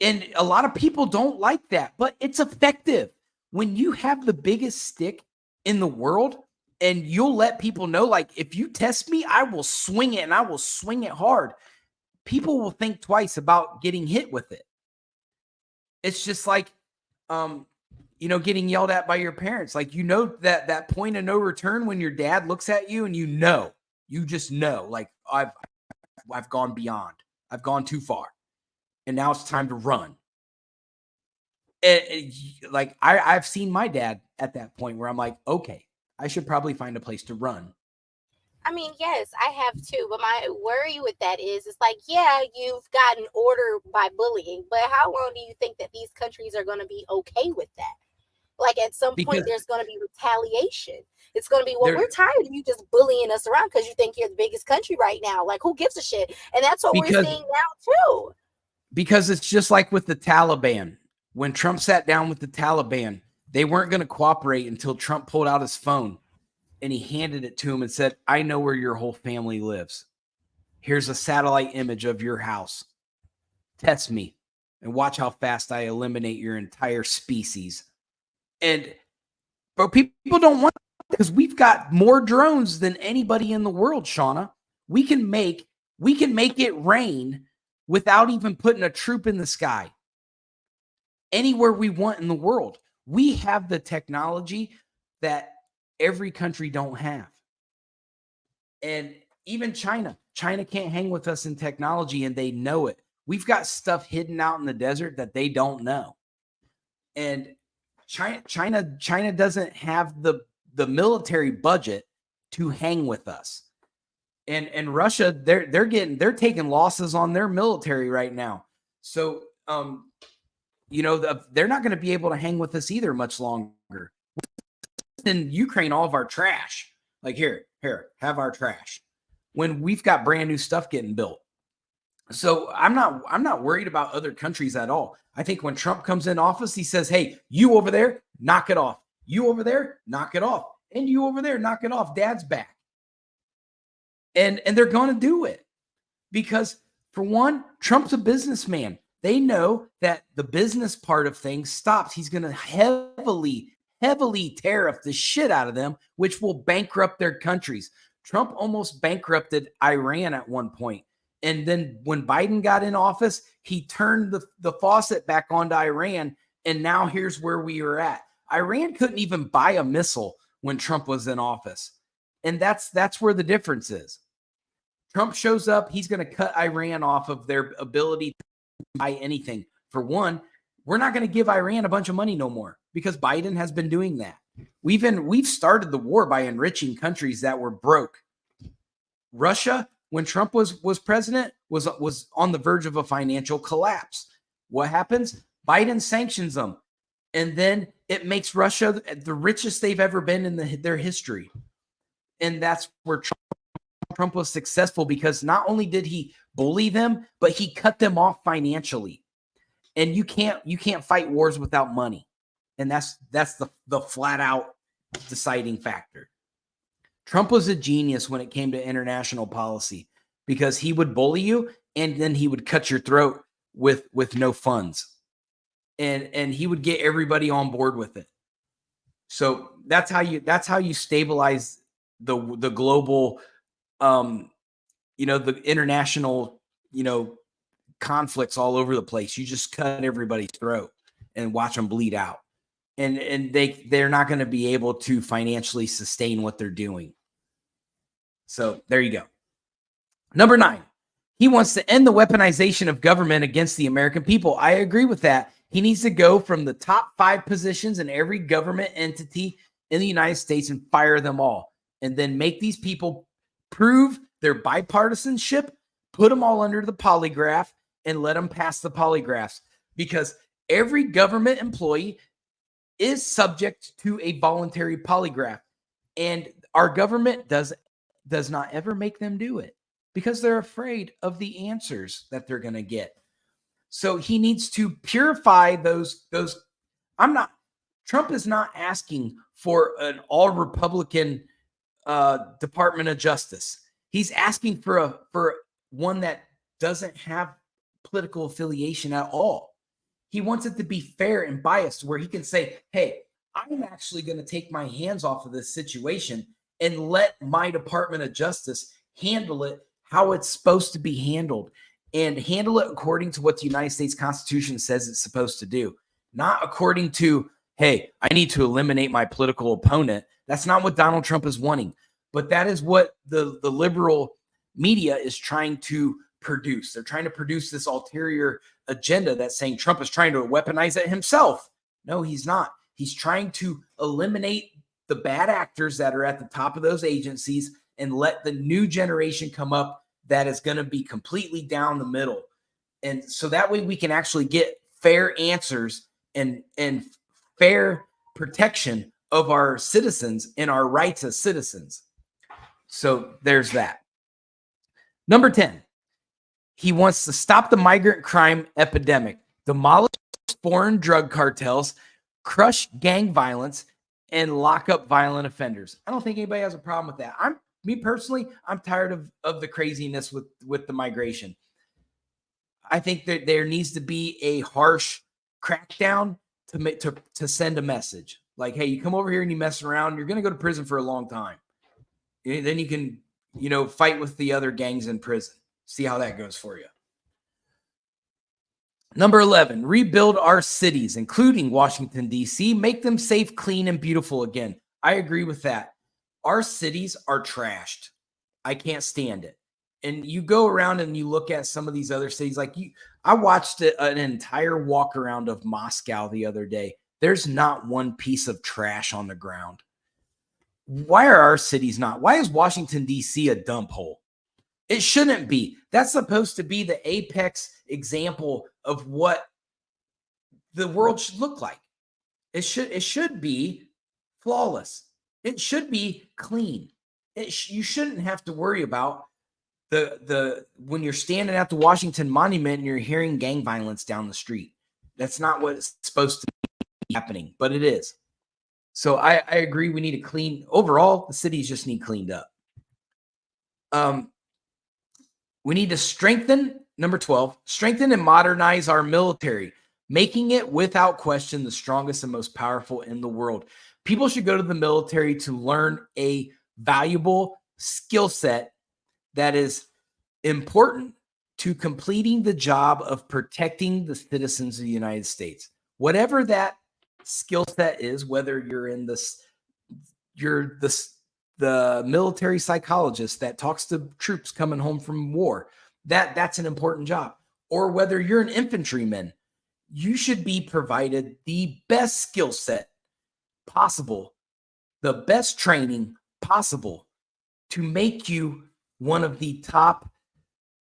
a lot of people don't like that, but it's effective. When you have the biggest stick in the world and you'll let people know, like, if you test me, I will swing it and I will swing it hard. People will think twice about getting hit with it. It's just like, getting yelled at by your parents. Like, that point of no return when your dad looks at you and you just know, like, I've gone beyond. I've gone too far. And now it's time to run. Like, I've seen my dad at that point where I'm like, okay, I should probably find a place to run. I mean, yes, I have too, but my worry with that is, it's like, yeah, you've gotten order by bullying, but how long do you think that these countries are going to be okay with that? Like, at some point, Because there's going to be retaliation. It's going to be, well, they're we're tired of you just bullying us around because you think you're the biggest country right now. Like, who gives a shit? And that's what we're because seeing now too. because it's just like with the Taliban. When Trump sat down with the Taliban, they weren't going to cooperate until Trump pulled out his phone and he handed it to him and said, I know where your whole family lives. Here's a satellite image of your house. Test me and watch how fast I eliminate your entire species. But people don't want it because we've got more drones than anybody in the world, Shauna. We can make it rain without even putting a troop in the sky. Anywhere we want in the world. We have the technology that every country don't have. And even China can't hang with us in technology, and they know it. We've got stuff hidden out in the desert that they don't know. And China doesn't have the military budget to hang with us. And Russia, they're taking losses on their military right now. So they're not going to be able to hang with us either much longer. In Ukraine, all of our trash. Like, here, have our trash. When we've got brand new stuff getting built. So I'm not worried about other countries at all. I think when Trump comes in office, he says, hey, you over there, knock it off. You over there, knock it off. And you over there, knock it off. Dad's back. And they're going to do it. Because for one, Trump's a businessman. They know that the business part of things stops. He's going to heavily tariff the shit out of them, which will bankrupt their countries. Trump almost bankrupted Iran at one point. And then when Biden got in office, he turned the faucet back onto Iran. And now here's where we are at. Iran couldn't even buy a missile when Trump was in office. And that's where the difference is. Trump shows up, he's going to cut Iran off of their ability to buy anything. For one, we're not going to give Iran a bunch of money no more because Biden has been doing that. We've started the war by enriching countries that were broke. Russia, when Trump was president, was on the verge of a financial collapse. What happens? Biden sanctions them. And then it makes Russia the richest they've ever been in their history. And that's where Trump was successful, because not only did he bully them, but he cut them off financially. And you can't fight wars without money. And that's the flat out deciding factor. Trump was a genius when it came to international policy, because he would bully you and then he would cut your throat with no funds. And he would get everybody on board with it. So that's how you stabilize the global the international conflicts all over the place. You just cut everybody's throat and watch them bleed out. And they're not going to be able to financially sustain what they're doing. So there you go. Number 9, he wants to end the weaponization of government against the American people. I agree with that. He needs to go from the top 5 positions in every government entity in the United States and fire them all. And then make these people prove their bipartisanship, put them all under the polygraph, and let them pass the polygraphs. Because every government employee is subject to a voluntary polygraph. And our government does not ever make them do it because they're afraid of the answers that they're going to get. So he needs to purify those. Trump is not asking for an all Republican Department of Justice. He's asking for one that doesn't have political affiliation at all. He wants it to be fair and biased, where he can say, hey, I'm actually going to take my hands off of this situation and let my Department of Justice handle it how it's supposed to be handled, and handle it according to what the United States Constitution says it's supposed to do. Not according to, hey, I need to eliminate my political opponent. That's not what Donald Trump is wanting. But that is what the liberal media is trying to produce. They're trying to produce this ulterior agenda that's saying Trump is trying to weaponize it himself. No, he's not. He's trying to eliminate the bad actors that are at the top of those agencies and let the new generation come up that is going to be completely down the middle. And so that way we can actually get fair answers and fair protection of our citizens and our rights as citizens. So there's that. Number 10, he wants to stop the migrant crime epidemic, demolish foreign drug cartels, crush gang violence, and lock up violent offenders. I don't think anybody has a problem with that. Me personally, I'm tired of the craziness with the migration. I think that there needs to be a harsh crackdown to send a message. Like, hey, you come over here and you mess around, you're going to go to prison for a long time. Then you can, fight with the other gangs in prison. See how that goes for you. Number 11, rebuild our cities, including Washington, D.C., make them safe, clean, and beautiful again. I agree with that. Our cities are trashed. I can't stand it. And you go around and you look at some of these other cities. I watched an entire walk around of Moscow the other day. There's not one piece of trash on the ground. Why are our cities not? Why is Washington, D.C. a dump hole? It shouldn't be. That's supposed to be the apex example of what the world should look like. It should be flawless. It should be clean. You shouldn't have to worry about when you're standing at the Washington Monument and you're hearing gang violence down the street. That's not what it's supposed to be happening, but it is. So I agree. We need to clean. Overall, the cities just need cleaned up. We need to strengthen, number 12, strengthen and modernize our military, making it without question the strongest and most powerful in the world. People should go to the military to learn a valuable skill set that is important to completing the job of protecting the citizens of the United States. Whatever that skill set is, whether you're in the military psychologist that talks to troops coming home from war, that's an important job. Or whether you're an infantryman, you should be provided the best skill set possible, the best training possible to make you one of the top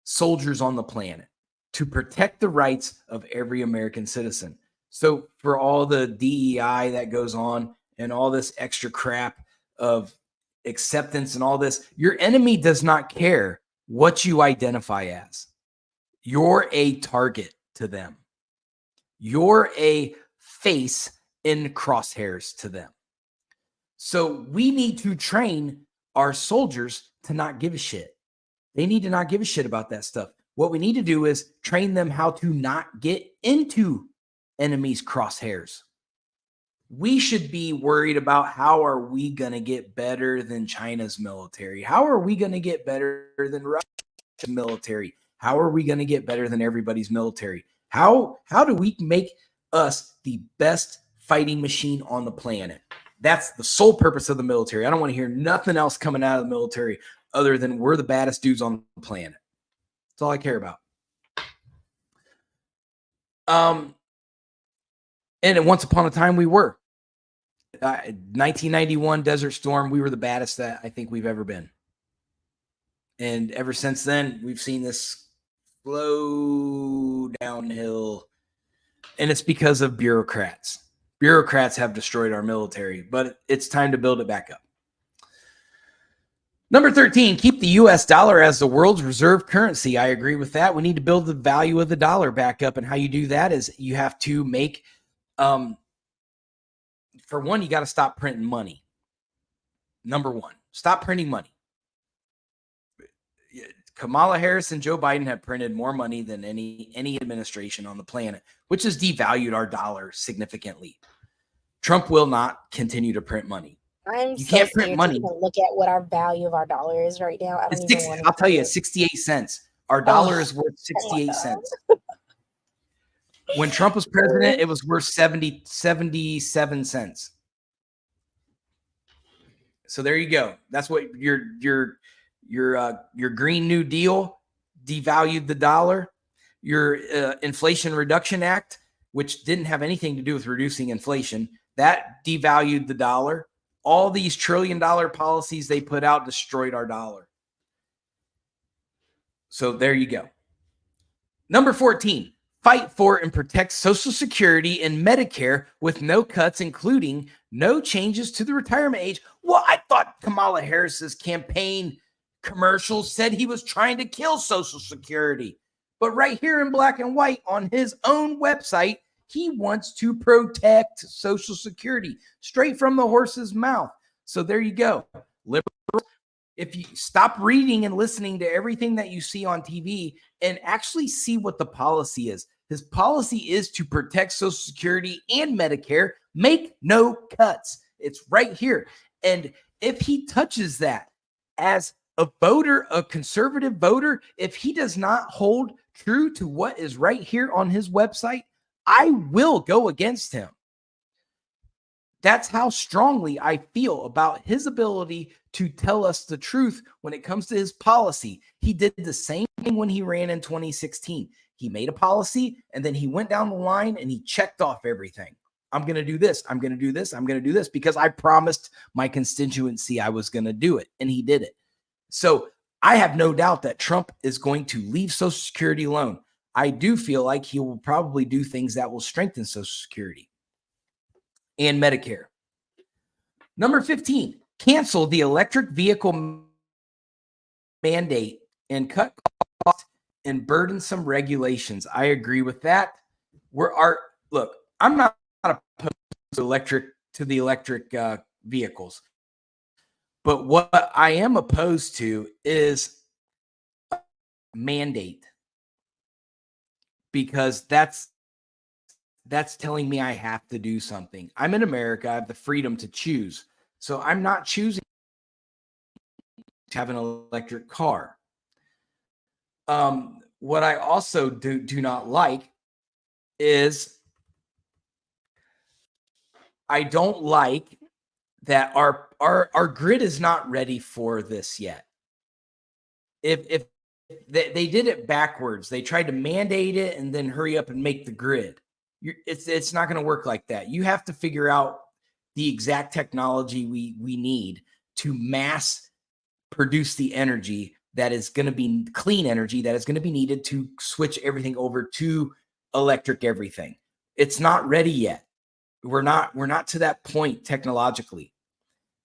soldiers on the planet, to protect the rights of every American citizen. So for all the DEI that goes on and all this extra crap of acceptance and all this, your enemy does not care what you identify as. You're a target to them. You're a face in crosshairs to them. So we need to train our soldiers to not give a shit. They need to not give a shit about that stuff. What we need to do is train them how to not get into enemies' crosshairs. We should be worried about how are we going to get better than China's military? How are we going to get better than Russia's military? How are we going to get better than everybody's military? How do we make us the best fighting machine on the planet? That's the sole purpose of the military. I don't want to hear nothing else coming out of the military other than we're the baddest dudes on the planet. That's all I care about. And once upon a time we were. 1991 Desert Storm, we were the baddest that I think we've ever been. And ever since then, we've seen this slow downhill. And it's because of bureaucrats. Bureaucrats have destroyed our military, but it's time to build it back up. Number 13, keep the U.S. dollar as the world's reserve currency. I agree with that. We need to build the value of the dollar back up. And how you do that is you have to make, for one, you got to stop printing money. Number one, stop printing money. Kamala Harris and Joe Biden have printed more money than any administration on the planet, which has devalued our dollar significantly. Trump will not continue to print money. You can't print money. Look at what our value of our dollar is right now. I'll tell you, it's 68 cents. Our dollar is worth 68 cents. When Trump was president, it was worth 77 cents. So there you go. That's what your Green New Deal devalued the dollar. Your Inflation Reduction Act, which didn't have anything to do with reducing inflation, that devalued the dollar. All these trillion-dollar policies they put out destroyed our dollar. So there you go. Number 14, fight for and protect Social Security and Medicare with no cuts, including no changes to the retirement age. Well, I thought Kamala Harris's campaign commercials said he was trying to kill Social Security. But right here in black and white on his own website, he wants to protect Social Security straight from the horse's mouth. So there you go. Liberals, if you stop reading and listening to everything that you see on TV and actually see what the policy is. His policy is to protect Social Security and Medicare, make no cuts. It's right here. And if he touches that as a voter, a conservative voter, if he does not hold true to what is right here on his website, I will go against him. That's how strongly I feel about his ability to tell us the truth when it comes to his policy. He did the same thing when he ran in 2016. He made a policy and then he went down the line and he checked off everything. I'm going to do this. I'm going to do this. I'm going to do this because I promised my constituency I was going to do it, and he did it. So I have no doubt that Trump is going to leave Social Security alone. I do feel like he will probably do things that will strengthen Social Security and Medicare. Number 15, cancel the electric vehicle mandate and cut costs and burdensome regulations. I agree with that. Look, I'm not opposed to the electric vehicles, but what I am opposed to is a mandate, because that's telling me I have to do something. I'm in America. I have the freedom to choose. So I'm not choosing to have an electric car. What I also do not like is I don't like that our grid is not ready for this yet. If they did it backwards, they tried to mandate it and then hurry up and make the grid. It's not going to work like that. You have to figure out the exact technology we need to mass produce the energy that is going to be clean energy that is going to be needed to switch everything over to electric everything. It's not ready yet. We're not to that point technologically.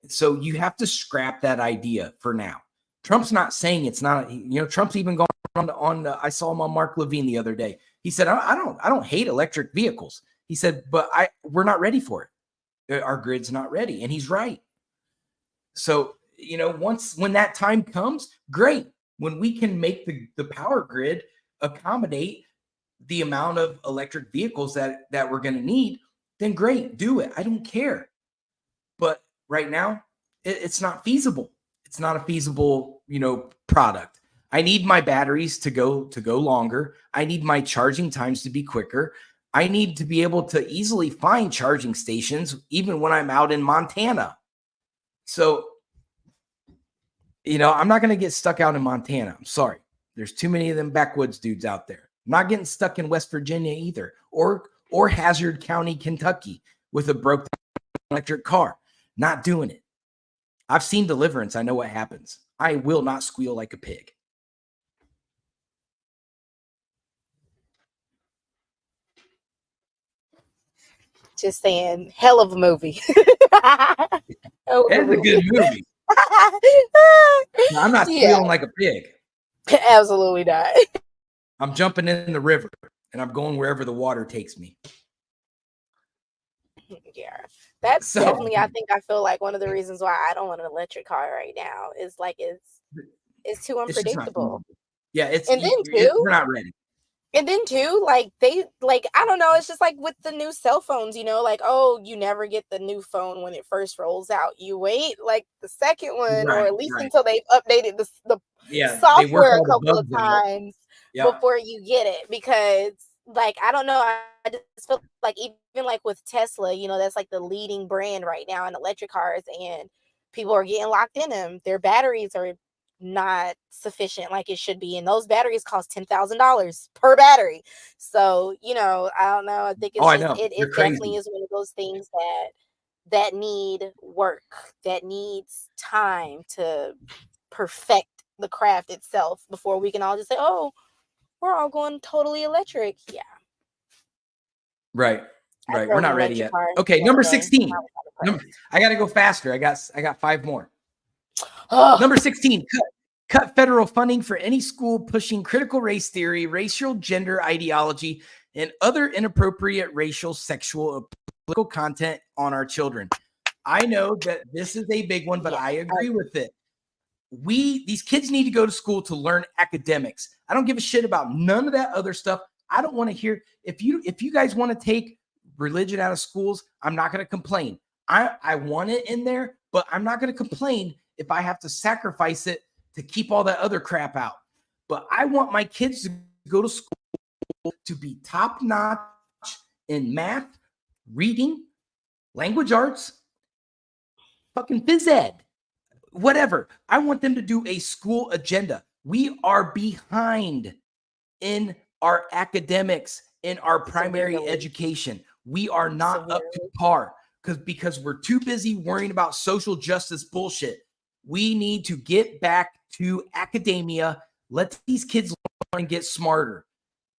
So you have to scrap that idea for now. Trump's not saying it's not, Trump's even gone on I saw him on Mark Levine the other day. He said, I don't hate electric vehicles. He said, but we're not ready for it. Our grid's not ready. And he's right. So, when that time comes, great. When we can make the power grid accommodate the amount of electric vehicles that we're going to need, then great, do it. I don't care. But right now, it's not feasible. It's not a feasible, product. I need my batteries to go longer. I need my charging times to be quicker. I need to be able to easily find charging stations even when I'm out in Montana. So, I'm not going to get stuck out in Montana. I'm sorry. There's too many of them backwoods dudes out there. I'm not getting stuck in West Virginia either, or Hazard County, Kentucky with a broke down electric car. Not doing it. I've seen Deliverance. I know what happens. I will not squeal like a pig. Just saying, hell of a movie. It's a good movie. No, I'm not squealing like a pig. Absolutely not. I'm jumping in the river and I'm going wherever the water takes me. Yeah, that's definitely, I feel like one of the reasons why I don't want an electric car right now is like it's too unpredictable. We're not ready. And then too, I don't know, it's just like with the new cell phones, like, oh, you never get the new phone when it first rolls out. You wait like the second one, or at least until they've updated the software a couple of times before you get it. Because I don't know, I just feel like even like with Tesla, that's like the leading brand right now in electric cars, and people are getting locked in them. Their batteries are not sufficient like it should be, and those batteries cost $10,000 per battery. So I don't know, I think it's it definitely is one of those things that need work, that needs time to perfect the craft itself before we can all just say, oh, we're all going totally electric. Yeah. Right. I Right. We're drove an not ready electric yet. car Okay. the Number other day. 16. I was not impressed. I got to go faster. I got 5 more. Ugh. Number 16, cut federal funding for any school pushing critical race theory, racial gender ideology, and other inappropriate racial, sexual, or political content on our children. I know that this is a big one, but Yeah, I agree with it. These kids need to go to school to learn academics. I don't give a shit about none of that other stuff. I don't want to hear if you guys want to take religion out of schools, I'm not going to complain. I want it in there, but I'm not going to complain if I have to sacrifice it to keep all that other crap out. But I want my kids to go to school to be top notch in math, reading, language arts, fucking phys ed, whatever. I want them to do a school agenda. We are behind in our academics, in our primary Severely. education. We are not up to par because we're too busy worrying about social justice bullshit. We need to get back to academia. Let these kids learn and get smarter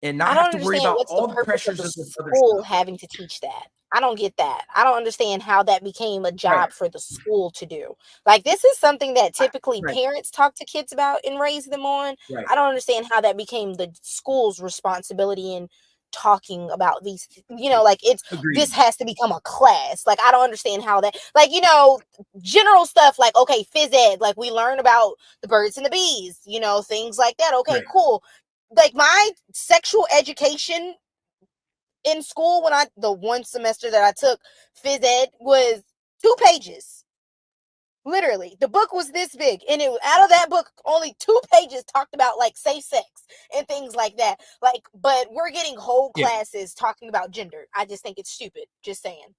and not have to worry about what's all the the purpose of pressures the of this other school stuff. having to teach that. I don't get that. I don't understand how that became a job Right. for the school to do. Like, this is something that typically Right. parents talk to kids about and raise them on. Right. I don't understand how that became the school's responsibility in talking about these, like, Agreed. this has to become a class. Like, I don't understand how that, like, general stuff, like, okay, phys ed, like, we learn about the birds and the bees, things like that. Okay, Right. cool. Like, my sexual education in school, the one semester that I took phys ed, was 2 pages. Literally, the book was this big, and out of that book, only 2 pages talked about, like, safe sex and things like that. Like, but we're getting whole classes talking about gender. I just think it's stupid. Just saying.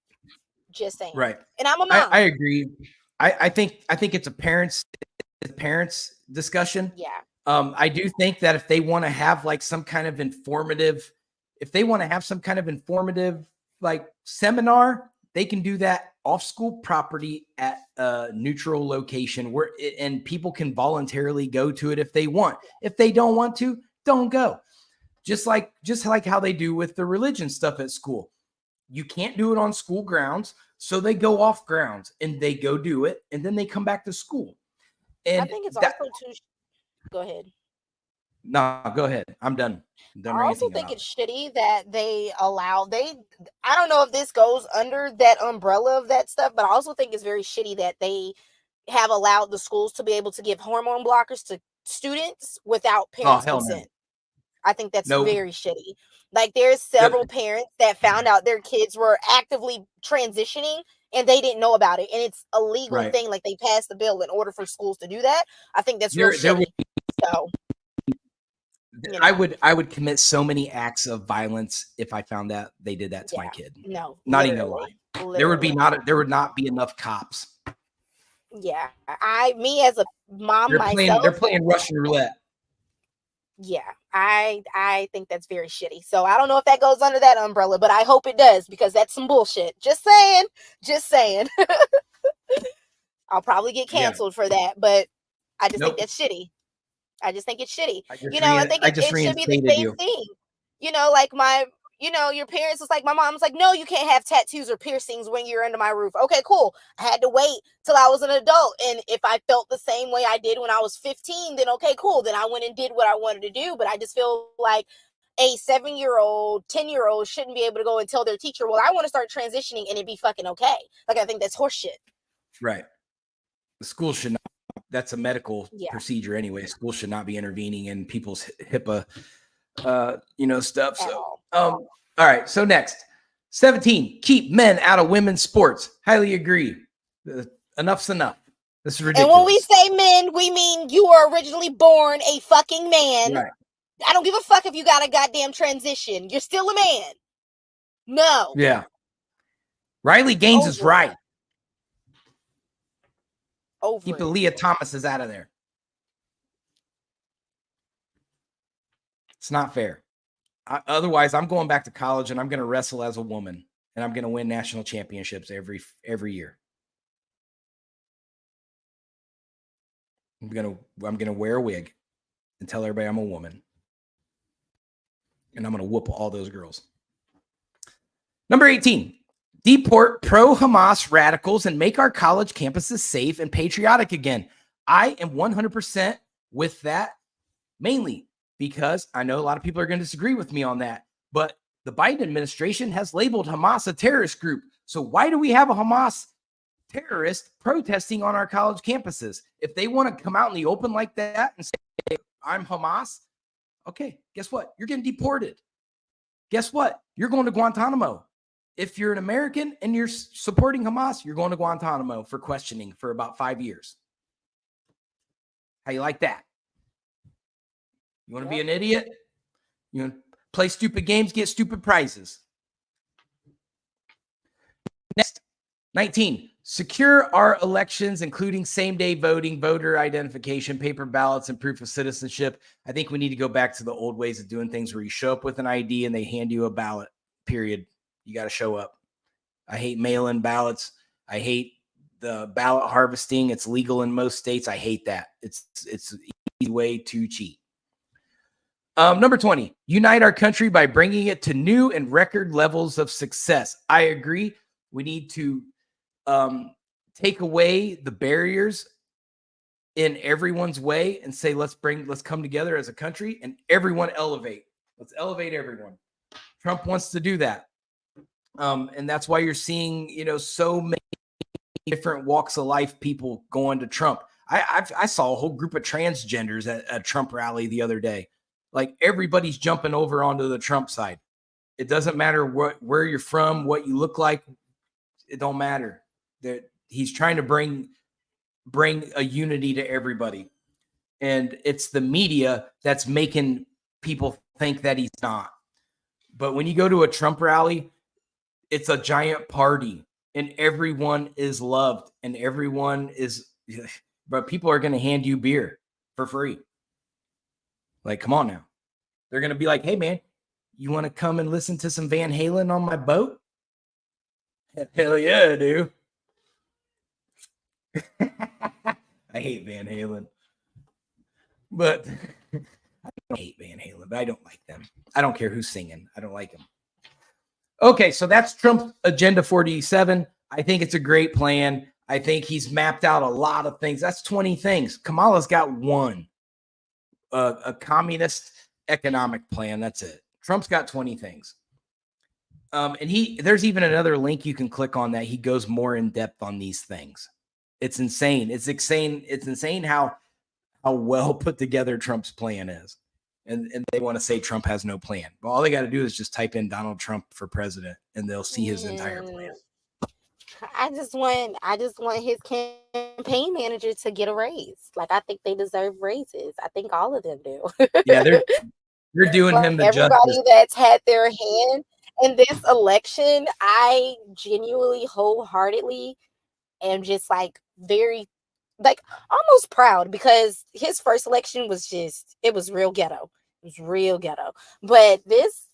Right. And I'm a mom. I agree. I think it's a parents discussion. Yeah. I do think that if they want to have like some kind of informative, like seminar, they can do that off school property at a neutral location and people can voluntarily go to it if they want. If they don't want to, don't go. Just like how they do with the religion stuff at school. You can't do it on school grounds, so they go off grounds and they go do it, and then they come back to school. And I think it's also too. Go ahead. No, go ahead. I'm done. I also think it's shitty that I don't know if this goes under that umbrella of that stuff, but I also think it's very shitty that they have allowed the schools to be able to give hormone blockers to students without parents' consent. I think that's very shitty. Like, there's several parents that found out their kids were actively transitioning and they didn't know about it. And it's a legal thing. Like, they passed the bill in order for schools to do that. I think that's real shitty. So I would commit so many acts of violence if I found that they did that to my kid. No, not even gonna lie. There would not be enough cops. Yeah, me as a mom myself, they're playing Russian roulette. Yeah, I think that's very shitty. So I don't know if that goes under that umbrella, but I hope it does because that's some bullshit. Just saying. I'll probably get canceled for that, but I just think that's shitty. I just think it's shitty. I think it should be the same thing. Like your parents was like, my mom's like, no, you can't have tattoos or piercings when you're under my roof. Okay, cool. I had to wait till I was an adult. And if I felt the same way I did when I was 15, then okay, cool. Then I went and did what I wanted to do. But I just feel like a 7-year-old, 10-year-old shouldn't be able to go and tell their teacher, well, I want to start transitioning and it be fucking okay. Like, I think that's horseshit. Right. The school should not. That's a medical procedure anyway. School should not be intervening in people's HIPAA stuff. So, all right. So next, 17, keep men out of women's sports. Highly agree. Enough's enough. This is ridiculous. And when we say men, we mean you were originally born a fucking man. Right. I don't give a fuck if you got a goddamn transition. You're still a man. No. Yeah. Riley Gaines is right. Keep the Leah Thomases out of there. It's not fair. Otherwise, I'm going back to college and I'm going to wrestle as a woman. and I'm going to win national championships every year. I'm gonna wear a wig and tell everybody I'm a woman, and I'm gonna whoop all those girls. Number 18, deport pro-Hamas radicals and make our college campuses safe and patriotic again. I am 100% with that, mainly because I know a lot of people are going to disagree with me on that, but the Biden administration has labeled Hamas a terrorist group. So why do we have a Hamas terrorist protesting on our college campuses? If they want to come out in the open like that and say, I'm Hamas, okay, guess what? You're getting deported. Guess what? You're going to Guantanamo. If you're an American and you're supporting Hamas, you're going to Guantanamo for questioning for about 5 years. How you like that? You want to be an idiot? You want to play stupid games, get stupid prizes. Next, 19. Secure our elections, including same-day voting, voter identification, paper ballots, and proof of citizenship. I think we need to go back to the old ways of doing things where you show up with an ID and they hand you a ballot, period. You got to show up. I hate mail-in ballots. I hate the ballot harvesting. It's legal in most states. I hate that. It's an easy way to cheat. Number 20, unite our country by bringing it to new and record levels of success. I agree. We need to take away the barriers in everyone's way and say, let's come together as a country and everyone elevate. Let's elevate everyone. Trump wants to do that. And that's why you're seeing, so many different walks of life people going to Trump. I saw a whole group of transgenders at a Trump rally the other day. Like everybody's jumping over onto the Trump side. It doesn't matter where you're from, what you look like. It don't matter. He's trying to bring a unity to everybody. And it's the media that's making people think that he's not. But when you go to a Trump rally, it's a giant party and everyone is loved and but people are going to hand you beer for free. Like, come on now. They're going to be like, hey, man, you want to come and listen to some Van Halen on my boat? Hell yeah, I do. I hate Van Halen. But I hate Van Halen, but I don't like them. I don't care who's singing. I don't like them. Okay, so that's Trump's Agenda 47. I think it's a great plan. I think he's mapped out a lot of things. That's 20 things. Kamala's got one. A communist economic plan. That's it. Trump's got 20 things. And there's even another link you can click on that he goes more in depth on these things. It's insane. It's insane how well put together Trump's plan is. And they want to say Trump has no plan. But all they got to do is just type in Donald Trump for president and they'll see his entire plan. I just want his campaign manager to get a raise. Like, I think they deserve raises. I think all of them do. Yeah, they're doing him the everybody justice. That's had their hand in this election. I genuinely, wholeheartedly am just very almost proud, because his first election was it was real ghetto. It was real ghetto. But this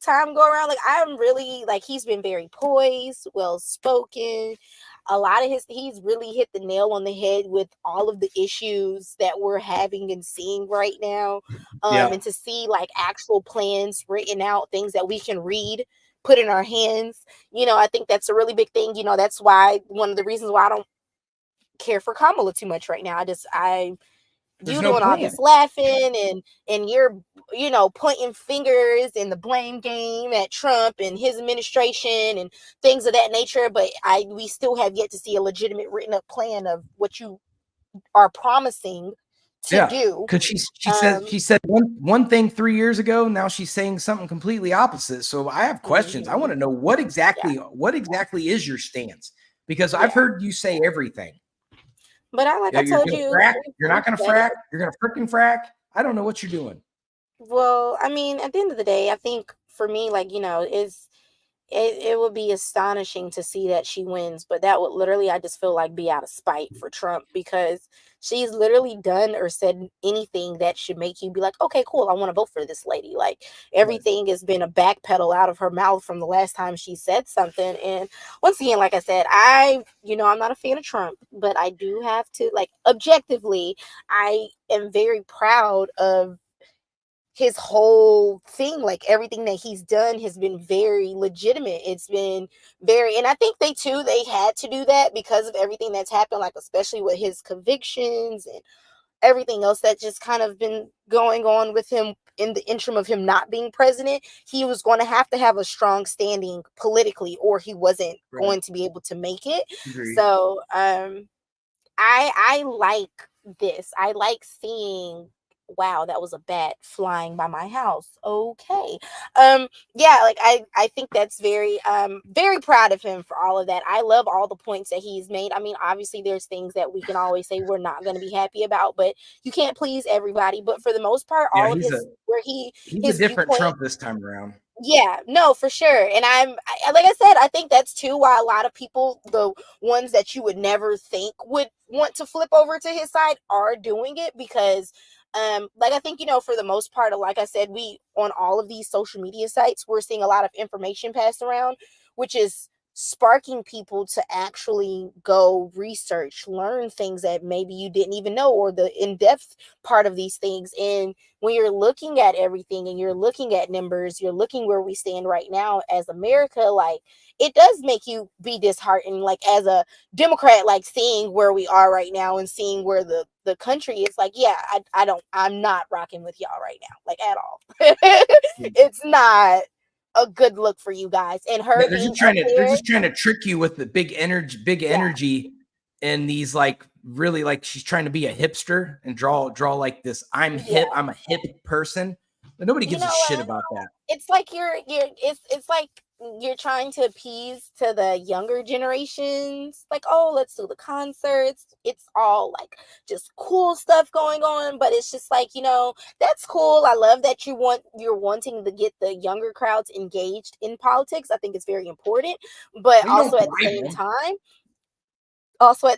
time go around, I'm really he's been very poised, well spoken. A lot of he's really hit the nail on the head with all of the issues that we're having and seeing right now. And to see actual plans written out, things that we can read, put in our hands. I think that's a really big thing. That's why one of the reasons why I don't care for Kamala too much right now. You doing all this laughing and you're pointing fingers and the blame game at Trump and his administration and things of that nature, but we still have yet to see a legitimate written up plan of what you are promising to do. Because she said one thing 3 years ago, now she's saying something completely opposite. So I have questions. I want to know what exactly is your stance, because I've heard you say everything. But I told you, you're not going to frack. You're going to freaking frack. I don't know what you're doing. Well, I mean, at the end of the day, I think for me, it would be astonishing to see that she wins, but that would literally, I just feel like, be out of spite for Trump, because she's literally done or said anything that should make you be like, okay, cool, I want to vote for this lady. Like, everything has been a backpedal out of her mouth from the last time she said something. And once again, like I said, I'm not a fan of Trump, but I do have to, like, objectively, I am very proud of his whole thing. Like, everything that he's done has been very legitimate. It's been very, and I think they had to do that because of everything that's happened, like especially with his convictions and everything else that just kind of been going on with him in the interim of him not being president. He was going to have a strong standing politically, or he wasn't going to be able to make it. Agreed. So I like this. I like seeing, wow, that was a bat flying by my house. Okay. Yeah, like I think that's very proud of him for all of that. I love all the points that he's made. I mean, obviously there's things that we can always say we're not going to be happy about, but you can't please everybody. But for the most part, all of his where he's his a different viewpoint, Trump this time around. yeah, no, for sure. And like I said, I think that's too why a lot of people, the ones that you would never think would want to flip over to his side, are doing it, because like, I think, for the most part, like I said, we, on all of these social media sites, we're seeing a lot of information passed around, which is sparking people to actually go research, learn things that maybe you didn't even know, or the in-depth part of these things. And when you're looking at everything and you're looking at numbers, you're looking where we stand right now as America, like, it does make you be disheartened, like, as a Democrat, like, seeing where we are right now and seeing where the country is. Like, yeah, I'm not rocking with y'all right now, like, at all. It's not a good look for you guys. And her they're just trying to trick you with the big energy and these, like, really, like, she's trying to be a hipster and draw like this, I'm hip, I'm a hip person, but nobody gives a shit about that. It's like it's like you're trying to appease to the younger generations, like, oh, let's do the concerts, it's all like just cool stuff going on. But it's just like, that's cool. I love that you're wanting to get the younger crowds engaged in politics. I think it's very important. But also at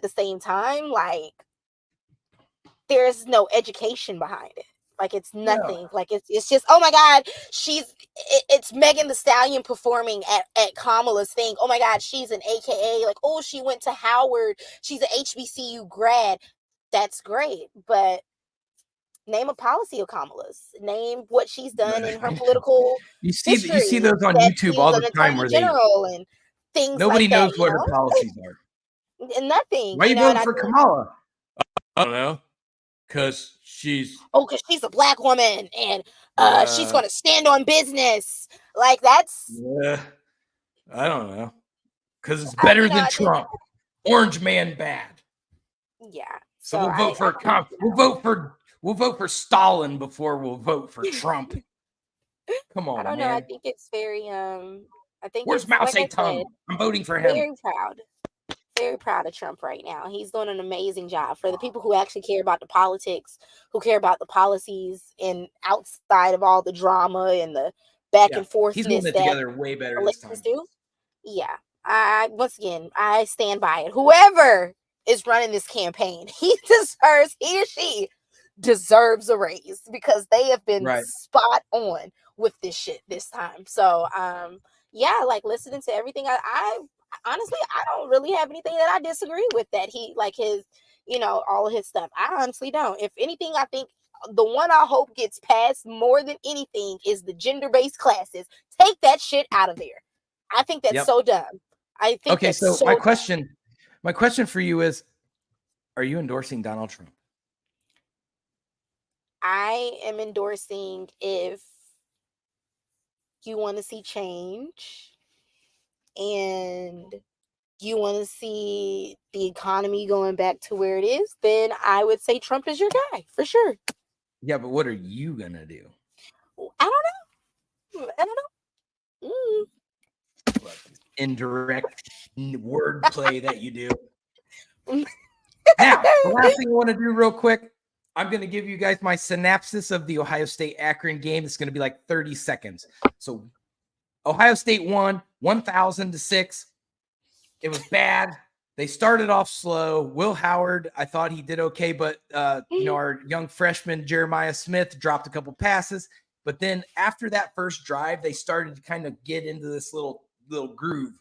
the same time, like, there's no education behind it. Like, it's nothing. Yeah. Like, it's just, oh my God, it's Megan Thee Stallion performing at Kamala's thing. Oh my God, she's an AKA. Like, oh, she went to Howard. She's an HBCU grad. That's great. But name a policy of Kamala's. Name what she's done in her political history. You see those on YouTube all the time where general and things nobody like that, knows what her policies are. And nothing. Why are you voting for Kamala? I don't know. Because she's a black woman, and she's going to stand on business. Like, that's... Yeah, I don't know. Because it's better than Trump. Orange man bad. Yeah. So we'll vote for Stalin before we'll vote for Trump. Come on, I don't know. I think it's very where's Mao Zedong? I'm voting for him. Very proud of Trump right now. He's doing an amazing job. For the people who actually care about the politics, who care about the policies, and outside of all the drama and the back and forthness, he's holding it together way better this time. Yeah, once again, I stand by it. Whoever is running this campaign, he or she deserves a raise, because they have been spot on with this shit this time. So, yeah, like, listening to everything, I honestly, I don't really have anything that I disagree with that he, like, his, all of his stuff. I honestly don't. If anything, I think the one I hope gets passed more than anything is the gender-based classes. Take that shit out of there. I think that's so dumb. I think okay, so my question for you is, are you endorsing Donald Trump? I am endorsing if you want to see change and you want to see the economy going back to where it is, then I would say Trump is your guy, for sure. Yeah, but what are you going to do? I don't know. Indirect wordplay that you do. Now, the last thing I want to do real quick, I'm going to give you guys my synopsis of the Ohio State Akron game. It's going to be like 30 seconds. So Ohio State won 1,000-6. It was bad. They started off slow. Will Howard, I thought he did okay, but our young freshman Jeremiah Smith dropped a couple passes. But then after that first drive, they started to kind of get into this little groove.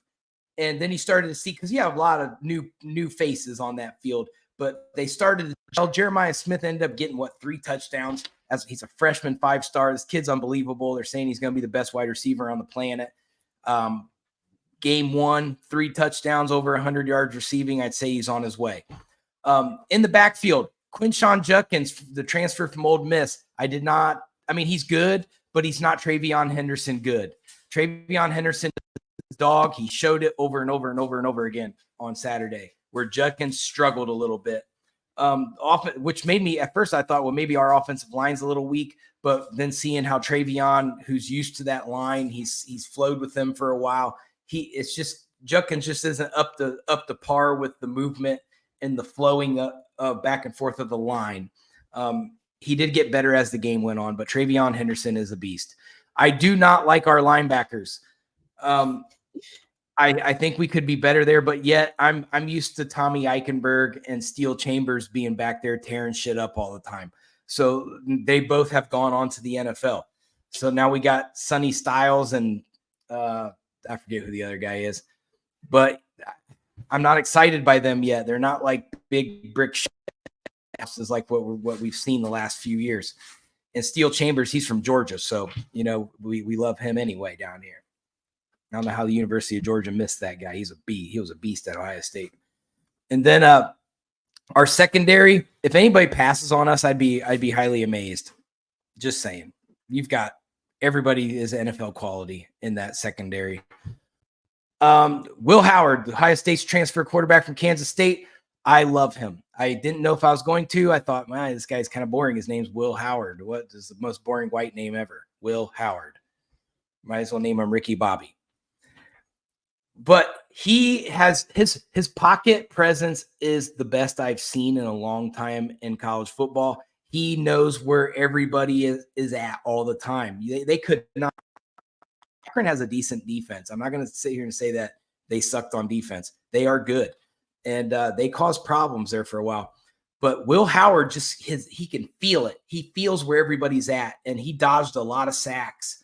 And then he started to see, because you have a lot of new faces on that field, but they started to tell. Jeremiah Smith ended up getting 3 touchdowns. As he's a freshman 5-star. This kid's unbelievable. They're saying he's going to be the best wide receiver on the planet. Game 1, 3 touchdowns, over 100 yards receiving. I'd say he's on his way. In the backfield, Quinshawn Judkins, the transfer from Ole Miss. He's good, but he's not Travion Henderson good. Travion Henderson is dog. He showed it over and over and over and over again on Saturday, where Judkins struggled a little bit. Which made me, at first I thought, well, maybe our offensive line's a little weak, but then seeing how Travion, who's used to that line, he's flowed with them for a while. Judkins just isn't up to par with the movement and the flowing back and forth of the line. He did get better as the game went on, but Travion Henderson is a beast. I do not like our linebackers. I think we could be better there, but yet I'm used to Tommy Eichenberg and Steel Chambers being back there tearing shit up all the time. So they both have gone on to the NFL. So now we got Sonny Styles and I forget who the other guy is, but I'm not excited by them yet. They're not like big brick houses like what we've seen the last few years. And Steel Chambers, he's from Georgia, so we love him anyway down here. I don't know how the University of Georgia missed that guy. He was a beast at Ohio State. And then our secondary, if anybody passes on us, I'd be highly amazed. Just saying. You've got everybody is NFL quality in that secondary. Will Howard, Ohio State's transfer quarterback from Kansas State. I love him. I didn't know if I was going to. I thought, man, this guy's kind of boring. His name's Will Howard. What is the most boring white name ever? Will Howard. Might as well name him Ricky Bobby. But he has his pocket presence is the best I've seen in a long time in college football. He knows where everybody is at all the time. They could not. Akron has a decent defense. I'm not going to sit here and say that they sucked on defense. They are good, and they caused problems there for a while. But Will Howard he can feel it. He feels where everybody's at, and he dodged a lot of sacks.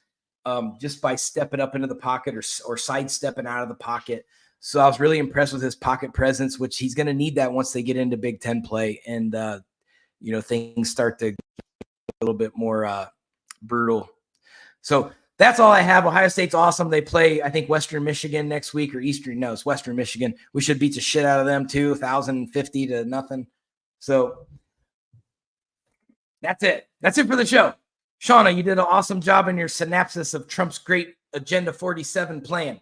Just by stepping up into the pocket or sidestepping out of the pocket. So I was really impressed with his pocket presence, which he's going to need that once they get into Big Ten play and, things start to get a little bit more brutal. So that's all I have. Ohio State's awesome. They play, I think, Western Michigan next week, or Eastern. No, it's Western Michigan. We should beat the shit out of them too, 1,050 to nothing. So that's it. That's it for the show. Shauna, you did an awesome job in your synopsis of Trump's great Agenda 47 plan.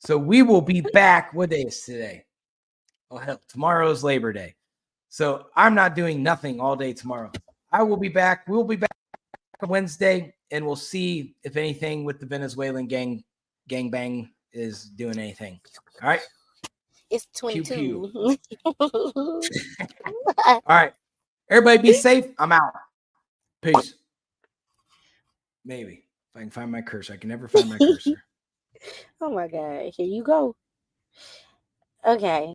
So we will be back. What day is today? Oh, hell, tomorrow is Labor Day. So I'm not doing nothing all day tomorrow. I will be back. We'll be back on Wednesday, and we'll see if anything with the Venezuelan gangbang is doing anything. All right? It's 22. Pew, pew. All right. Everybody be safe. I'm out. Peace. Maybe if I can find my cursor. I can never find my cursor. Oh my God. Here you go. Okay.